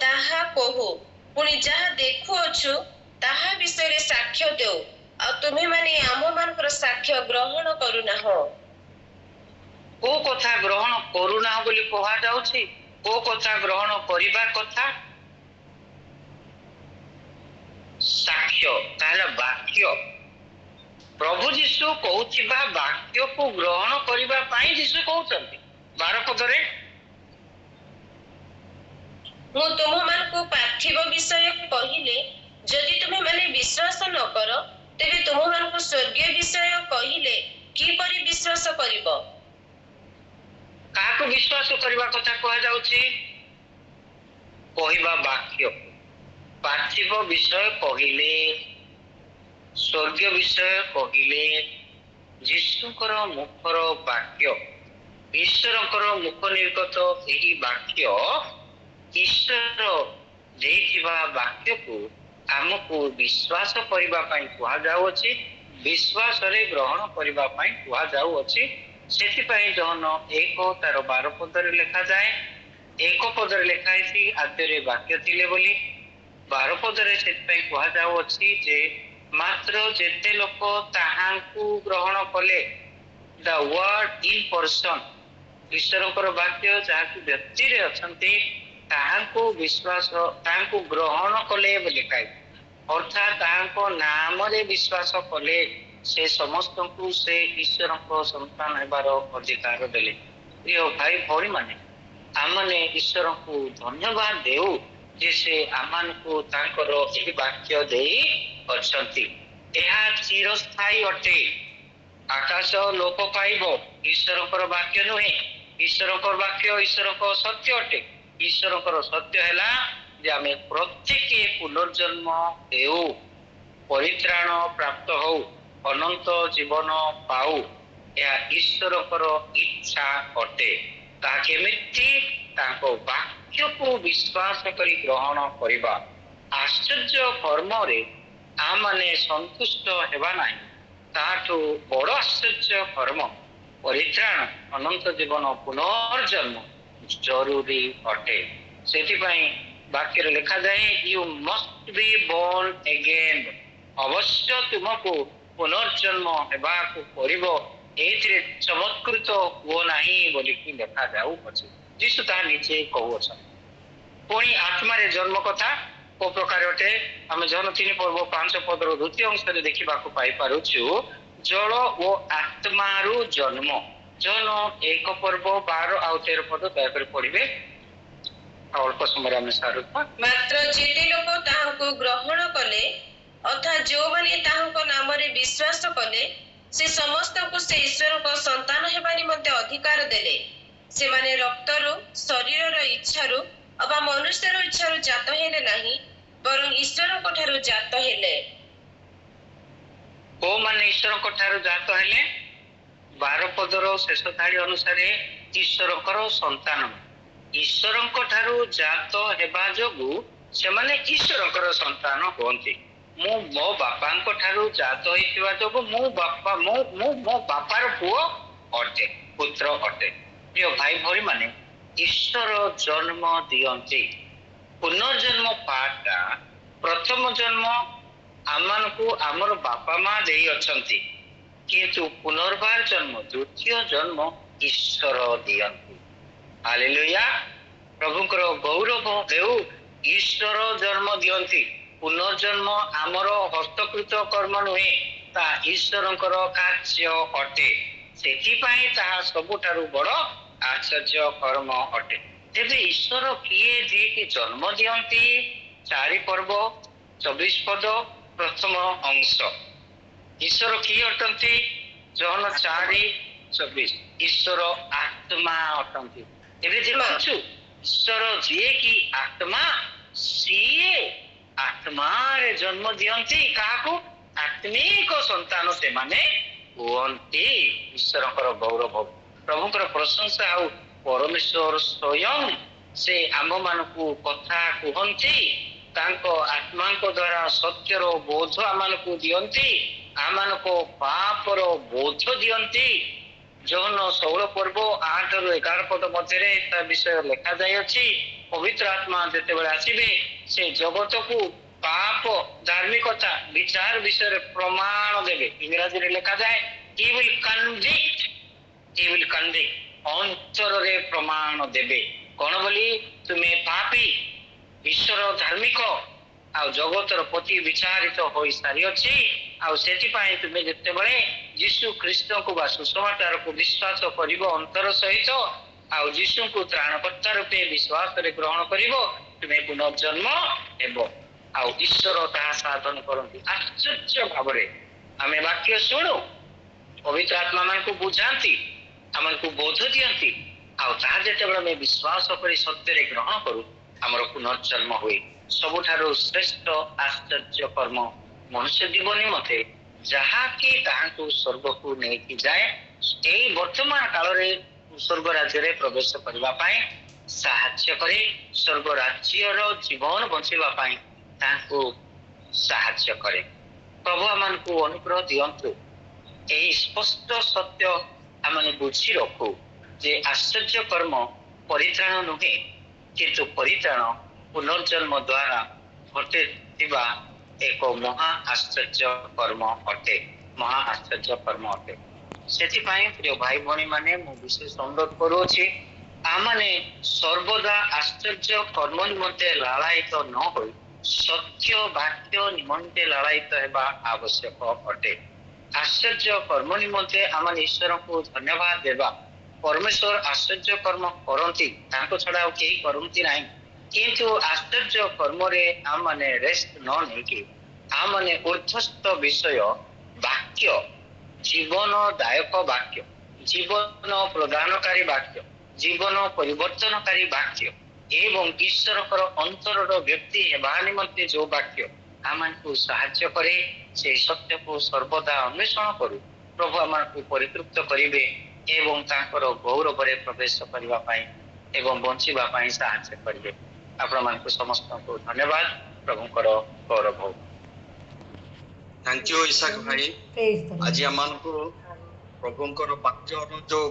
ତାହା କହୁ, ପୁଣି ଯାହା ଦେଖୁଅଛୁ ତାହା ବିଷୟରେ ସାକ୍ଷ୍ୟ ଦେଉ, ଆଉ ତୁମେମାନେ ଆମମାନଙ୍କର ସାକ୍ଷ୍ୟ ଗ୍ରହଣ କରୁନାହଁ। କୋଉ କଥା ଗ୍ରହଣ କରୁନାହ ବୋଲି କୁହାଯାଉଛି? କୋଉ କଥା ଗ୍ରହଣ କରିବା କଥା? ସାକ୍ଷ୍ୟ, ତାହେଲେ ବାକ୍ୟ। ପ୍ରଭୁ ଯୀଶୁ କହୁଥିବା ବାକ୍ୟକୁ ଗ୍ରହଣ କରିବା ପାଇଁ ଯୀଶୁ କହୁଛନ୍ତି 12 ପଦରେ, ମୁଁ ତୁମମାନଙ୍କୁ ପାର୍ଥିବ ବିଷୟ କହିଲେ ଯଦି ତୁମେମାନେ ବିଶ୍ୱାସ ନ କର, ତେବେ ତୁମମାନଙ୍କୁ ସ୍ୱର୍ଗୀୟ ବିଷୟ କହିଲେ କିପରି ବିଶ୍ୱାସ କରିବ? କାହାକୁ ବିଶ୍ୱାସ କରିବା କଥା କୁହାଯାଉଛି? କହିବା ବାକ୍ୟ। ପାର୍ଥିବ ବିଷୟ କହିଲେ, ସ୍ୱର୍ଗୀୟ ବିଷୟ କହିଲେ, ଯୀଶୁଙ୍କର ମୁଖର ବାକ୍ୟ, ଈଶ୍ୱରଙ୍କର ମୁଖ ନିର୍ଗତ ଏହି ବାକ୍ୟ, ଈଶ୍ୱର ଦେଇଥିବା ବାକ୍ୟକୁ ଆମକୁ ବିଶ୍ୱାସ କରିବା ପାଇଁ କୁହାଯାଉଅଛି, ବିଶ୍ୱାସରେ ଗ୍ରହଣ କରିବା ପାଇଁ କୁହାଯାଉଅଛି। ସେଥିପାଇଁ ଜହନ 1 ତାର 12 ପଦରେ ଲେଖାଯାଏ, 1 ପଦରେ ଲେଖା ହେଇଛି ଆଦ୍ୟରେ ବାକ୍ୟ ଥିଲେ ବୋଲି। 12 ପଦରେ ସେଥିପାଇଁ କୁହାଯାଉଅଛି ଯେ ମାତ୍ର ଯେତେ ଲୋକ ତାହାଙ୍କୁ ଗ୍ରହଣ କଲେ, ଦ ୱାର୍ଡ ଇନ୍ ପର୍ସନ, ଈଶ୍ୱରଙ୍କର ବାକ୍ୟ ଯାହାକି ବ୍ୟକ୍ତିରେ ଅଛନ୍ତି ତାହାଙ୍କୁ ବିଶ୍ୱାସ, ତାହାଙ୍କୁ ଗ୍ରହଣ କଲେ ବୋଲି ଲେଖାଏ। ଅର୍ଥାତ୍ ତାହାଙ୍କ ନାମରେ ବିଶ୍ୱାସ କଲେ, ସେ ସମସ୍ତଙ୍କୁ ସେ ଈଶ୍ୱରଙ୍କ ସନ୍ତାନ ହେବାର ଅଧିକାର ଦେଲେ। ପ୍ରିୟ ଭାଇ ଭଉଣୀ ମାନେ, ଆମମାନେ ଈଶ୍ୱରଙ୍କୁ ଧନ୍ୟବାଦ ଦେଉ ଯେ ସେ ଆମମାନଙ୍କୁ ତାଙ୍କର ଏହି ବାକ୍ୟ ଦେଇ ଅଛନ୍ତି। ଏହା ଚିରସ୍ଥାୟୀ ଅଟେ। ଆକାଶ ଲୋପ ପାଇବ, ଈଶ୍ୱରଙ୍କର ବାକ୍ୟ ନୁହେଁ। ଈଶ୍ୱରଙ୍କର ବାକ୍ୟ ଈଶ୍ୱରଙ୍କ ସତ୍ୟ ଅଟେ। ଈଶ୍ୱରଙ୍କର ସତ୍ୟ ହେଲା ଯେ ଆମେ ପ୍ରତ୍ୟେକ ପୁନର୍ଜନ୍ମ ହେଉ, ପରିତ୍ରାଣ ପ୍ରାପ୍ତ ହଉ, ଅନନ୍ତ ଜୀବନ ପାଉ। ଏହା ଈଶ୍ୱରଙ୍କର ଇଚ୍ଛା ଅଟେ। ତାହା କେମିତି? ତାଙ୍କ ବାକ୍ୟକୁ ବିଶ୍ୱାସ କରି ଗ୍ରହଣ କରିବା। ଆଶ୍ଚର୍ଯ୍ୟ କର୍ମରେ ଆମମାନେ ସନ୍ତୁଷ୍ଟ ହେବା ନାହିଁ, ତାଠୁ ବଡ଼ ଆଶ୍ଚର୍ଯ୍ୟ କର୍ମ ପରିତ୍ରାଣ, ଅନନ୍ତ ଜୀବନ, ପୁନର୍ଜନ୍ମ ଜରୁରୀ ଅଟେ। ସେଥିପାଇଁ ବାକ୍ୟରେ ଲେଖାଯାଏ, you must be born again. ଅବଶ୍ୟ ତୁମକୁ ପୁନର୍ଜନ୍ମ ହେବାକୁ ପଡ଼ିବ, ଏଇଥିରେ ଚମତ୍କୃତ ହୁଅ ନାହିଁ ବୋଲିକି ଲେଖାଯାଉଅଛି। ଯୀଶୁ ତାହା ନିଜେ କହୁଅଛନ୍ତି। ପୁଣି ଆତ୍ମାରେ ଜନ୍ମ କଥା କୋଉ ପ୍ରକାର ଅଟେ? ଆମେ ଜନ 3 ପର୍ବ 5 ପଦର ଦ୍ୱିତୀୟ ଅଂଶରେ ଦେଖିବାକୁ ପାଇପାରୁଛୁ, ଜଳ ଓ ଆତ୍ମାରୁ ଜନ୍ମ। ଜନ 1 ପର୍ବ 12 ଆଉ 13 ପଦ ଦୟାକରି ପଢିବେ, ଅଳ୍ପ ସମୟରେ ଆମେ ସାରୁଥିବା। ମାତ୍ର ଯେତେ ଲୋକ ତାହାଙ୍କୁ ଗ୍ରହଣ କଲେ, ଅର୍ଥାତ୍ ଯେଉଁମାନେ ତାହାଙ୍କ ନାମରେ ବିଶ୍ୱାସ କଲେ, ସେ ସମସ୍ତଙ୍କୁ ସେ ଈଶ୍ୱରଙ୍କ ସନ୍ତାନ ହେବା ନିମନ୍ତେ ଅଧିକାର ଦେଲେ। ସେମାନେ ରକ୍ତରୁ, ଶରୀରର ଇଚ୍ଛାରୁ ଅବା ମନୁଷ୍ୟର ଇଚ୍ଛାରୁ ଜାତ ହେଲେ ନାହିଁ, ବରଂ ଈଶ୍ୱରଙ୍କ ଠାରୁ ଜାତ ହେଲେ। କୋଉମାନେ ଈଶ୍ୱରଙ୍କ ଠାରୁ ଜାତ ହେଲେ? 12 ପଦର ଶେଷ ଧାଡ଼ି ଅନୁସାରେ ଈଶ୍ୱରଙ୍କର ସନ୍ତାନ, ଈଶ୍ୱରଙ୍କ ଠାରୁ ଜାତ ହେବା ଯୋଗୁ ସେମାନେ ଈଶ୍ୱରଙ୍କର ସନ୍ତାନ ହୁଅନ୍ତି। ମୁଁ ମୋ ବାପାଙ୍କ ଠାରୁ ଜାତ ହେଇଥିବା ଯୋଗୁ ମୁଁ ମୋ ବାପାର ପୁଅ ଅଟେ, ପୁତ୍ର ଅଟେ। ପ୍ରିୟ ଭାଇ ଭଉଣୀ ମାନେ, ଈଶ୍ୱର ଜନ୍ମ ଦିଅନ୍ତି। ପୁନର୍ଜନ୍ମ ପାଠଟା ପ୍ରଥମ ଜନ୍ମ ଆମମାନଙ୍କୁ ଆମର ବାପା ମା ଦେଇ ଅଛନ୍ତି, କିନ୍ତୁ ପୁନର୍ବାର ଜନ୍ମ, ଦ୍ୱିତୀୟ ଜନ୍ମ ଈଶ୍ୱର ଦିଅନ୍ତି। ହାଲେଲୁୟା, ପ୍ରଭୁଙ୍କର ଗୌରବ ହେଉ। ଈଶ୍ୱର ଜନ୍ମ ଦିଅନ୍ତି। ପୁନର୍ଜନ୍ମ ଆମର ହସ୍ତକୃତ କର୍ମ ନୁହେଁ, ତାହା ଈଶ୍ୱରଙ୍କର କାର୍ଯ୍ୟ ଅଟେ। ସେଥିପାଇଁ ତାହା ସବୁଠାରୁ ବଡ଼ ଆଶ୍ଚର୍ଯ୍ୟ କର୍ମ ଅଟେ। ତେବେ ଈଶ୍ୱର କିଏ ଯିଏକି ଜନ୍ମ ଦିଅନ୍ତି? 4 ପର୍ବ 24 ପଦ ପ୍ରଥମ ଅଂଶ। ଈଶ୍ୱର କିଏ ଅଟନ୍ତି? ଜହନ 4:24। ଈଶ୍ୱର ଆତ୍ମା ଅଟନ୍ତି। ଏବେ ଦେଖୁଛୁ, ଈଶ୍ୱର ଯିଏକି ଆତ୍ମା, ସିଏ ଆତ୍ମାରେ ଜନ୍ମ ଦିଅନ୍ତି। କାହାକୁ? ଆତ୍ମିକ ସନ୍ତାନ ସେମାନେ ହୁଅନ୍ତି। ଈଶ୍ୱରଙ୍କର ଗୌରବ, ପ୍ରଭୁଙ୍କର ପ୍ରଶଂସା। ଆଉ ପରମେଶ୍ୱର ସ୍ୱୟଂ ସେ ଆମ୍ଭମାନଙ୍କୁ କଥା କୁହନ୍ତି, ତାଙ୍କ ଆତ୍ମାଙ୍କ ଦ୍ୱାରା ସତ୍ୟର ବୋଧ ଆମମାନଙ୍କୁ ଦିଅନ୍ତି, ଆମମାନଙ୍କ ପାପର ବୋଧ ଦିଅନ୍ତି। ଜହନ 16 ପର୍ବ 8-11 ପଦ ମଧ୍ୟରେ ତା ବିଷୟ ଲେଖାଯାଇଅଛି। ପବିତ୍ର ଆତ୍ମା ଯେତେବେଳେ ଆସିବେ, ସେ ଜଗତକୁ ପାପ, ଧାର୍ମିକତା, ବିଚାର ବିଷୟରେ ପ୍ରମାଣ ଦେବେ। ଇଂରାଜୀରେ ଲେଖାଯାଏ he will convict, ଅନ୍ତରରେ ପ୍ରମାଣ ଦେବେ। କଣ ବୋଲି? ତୁମେ ପାପୀ, ଈଶ୍ୱର ଧାର୍ମିକ, ଆଉ ଜଗତର ପ୍ରତି ବିଚାରିତ ହୋଇ ସାରିଅଛି। ଆଉ ସେଥିପାଇଁ ତୁମେ ଯେତେବେଳେ ଯୀଶୁ ଖ୍ରୀଷ୍ଟଙ୍କୁ ବା ସୁସମାଚାରକୁ ବିଶ୍ୱାସ କରିବ ଅନ୍ତର ସହିତ, ଆଉ ଯୀଶୁଙ୍କୁ ତ୍ରାଣକର୍ତ୍ତା ରୂପେ ବିଶ୍ୱାସରେ ଗ୍ରହଣ କରିବ, ତୁମେ ପୁନର୍ଜନ୍ମ ହେବ। ଆଉ ଈଶ୍ୱର ତାହା ସାଧନ କରନ୍ତି ଆଶ୍ଚର୍ଯ୍ୟ ଭାବରେ। ଆମେ ବାକ୍ୟ ଶୁଣୁ, ପବିତ୍ର ଆତ୍ମା ମାନଙ୍କୁ ବୁଝାନ୍ତି, ଆମକୁ ବୋଧ ଦିଅନ୍ତି, ଆଉ ତାହା ଯେତେବେଳେ ଆମେ ବିଶ୍ୱାସ କରି ସତ୍ୟରେ ଗ୍ରହଣ କରୁ, ଆମର ପୁନର୍ଜନ୍ମ ହୁଏ। ସବୁଠାରୁ ଶ୍ରେଷ୍ଠ ଆଶ୍ଚର୍ଯ୍ୟ କର୍ମ ମନୁଷ୍ୟ ଜୀବନ ନିମନ୍ତେ, ଯାହାକି ତାହାକୁ ସ୍ୱର୍ଗକୁ ନେଇକି ଯାଏ, ଏଇ ବର୍ତ୍ତମାନ କାଳରେ ସ୍ୱର୍ଗ ରାଜ୍ୟରେ ପ୍ରବେଶ କରିବା ପାଇଁ ସାହାଯ୍ୟ କରେ, ସ୍ୱର୍ଗ ରାଜ୍ୟର ଜୀବନ ବଞ୍ଚିବା ପାଇଁ ତାହାକୁ ସାହାଯ୍ୟ କରେ। ପ୍ରଭୁ ଆମମାନଙ୍କୁ ଅନୁଗ୍ରହ ଦିଅନ୍ତୁ। ଏହି ସ୍ପଷ୍ଟ ସତ୍ୟ ଆମେ ବୁଝି ରଖୁ ଯେ ଆଶ୍ଚର୍ଯ୍ୟ କର୍ମ ପରିତ୍ରାଣ ନୁହେଁ, କିନ୍ତୁ ପରିତ୍ରାଣ ପୁନର୍ଜନ୍ମ ଦ୍ୱାରା ଘଟିଥିବା ଏକ ମହା ଆଶ୍ଚର୍ଯ୍ୟ କର୍ମ ଅଟେ, ମହା ଆଶ୍ଚର୍ଯ୍ୟ କର୍ମ ଅଟେ। ସେଥିପାଇଁ ପ୍ରିୟ ଭାଇ ଭଉଣୀ ମାନେ, ମୁଁ ବିଶେଷ ଅନୁରୋଧ କରୁଅଛି, ଆମମାନେ ସର୍ବଦା ଆଶ୍ଚର୍ଯ୍ୟ କର୍ମ ନିମନ୍ତେ ଲାଳାୟିତ ନ ହୋଇ ସତ୍ୟ ବାକ୍ୟ ନିମନ୍ତେ ଲାଳାୟିତ ହେବା ଆବଶ୍ୟକ ଅଟେ। ଆଶ୍ଚର୍ଯ୍ୟ କର୍ମ ନିମନ୍ତେ ଆମେ ଈଶ୍ୱରଙ୍କୁ ଧନ୍ୟବାଦ ଦେବା। ପରମେଶ୍ୱର ଆଶ୍ଚର୍ଯ୍ୟ କର୍ମ କରନ୍ତି, ତାଙ୍କ ଛଡା ଆଉ କେହି କରନ୍ତି ନାହିଁ। କିନ୍ତୁ ଆଶ୍ଚର୍ଯ୍ୟ କର୍ମରେ ଆମମାନେ ରେଷ୍ଟ ନ ନେଇକି, ଆମମାନେ ଉର୍ଦ୍ଧ୍ୱସ୍ଥ ବିଷୟ ବାକ୍ୟ, ଜୀବନଦାୟକ ବାକ୍ୟ, ଜୀବନ ପ୍ରଦାନକାରୀ ବାକ୍ୟ, ଜୀବନ ପରିବର୍ତ୍ତନକାରୀ ବାକ୍ୟ ଏବଂ ଈଶ୍ୱରଙ୍କର ଅନ୍ତରର ବ୍ୟକ୍ତି ହେବା ନିମନ୍ତେ ଯୋଉ ବାକ୍ୟ ଆମମାନଙ୍କୁ ସାହାଯ୍ୟ କରେ, ସେହି ସତ୍ୟକୁ ସର୍ବଦା ଅନ୍ୱେଷଣ କରୁ। ପ୍ରଭୁ ଆମମାନଙ୍କୁ ପରିତୃପ୍ତ କରିବେ ଏବଂ ତାଙ୍କର ଗୌରବରେ ପ୍ରବେଶ କରିବା ପାଇଁ ଏବଂ ବଞ୍ଚିବା ପାଇଁ ସାହାଯ୍ୟ କରିବେ। ଆପଣମାନଙ୍କୁ ସମସ୍ତଙ୍କୁ ଧନ୍ୟବାଦ। ପ୍ରଭୁଙ୍କର ଗୌରବ ହଉ। ଥ୍ୟାଙ୍କ ୟୁ ଇସାକ ଭାଇ। Praise the Lord. ଆଜି ଆମମାନଙ୍କୁ ପ୍ରଭୁଙ୍କର ବାକ୍ୟର ଯୋଉ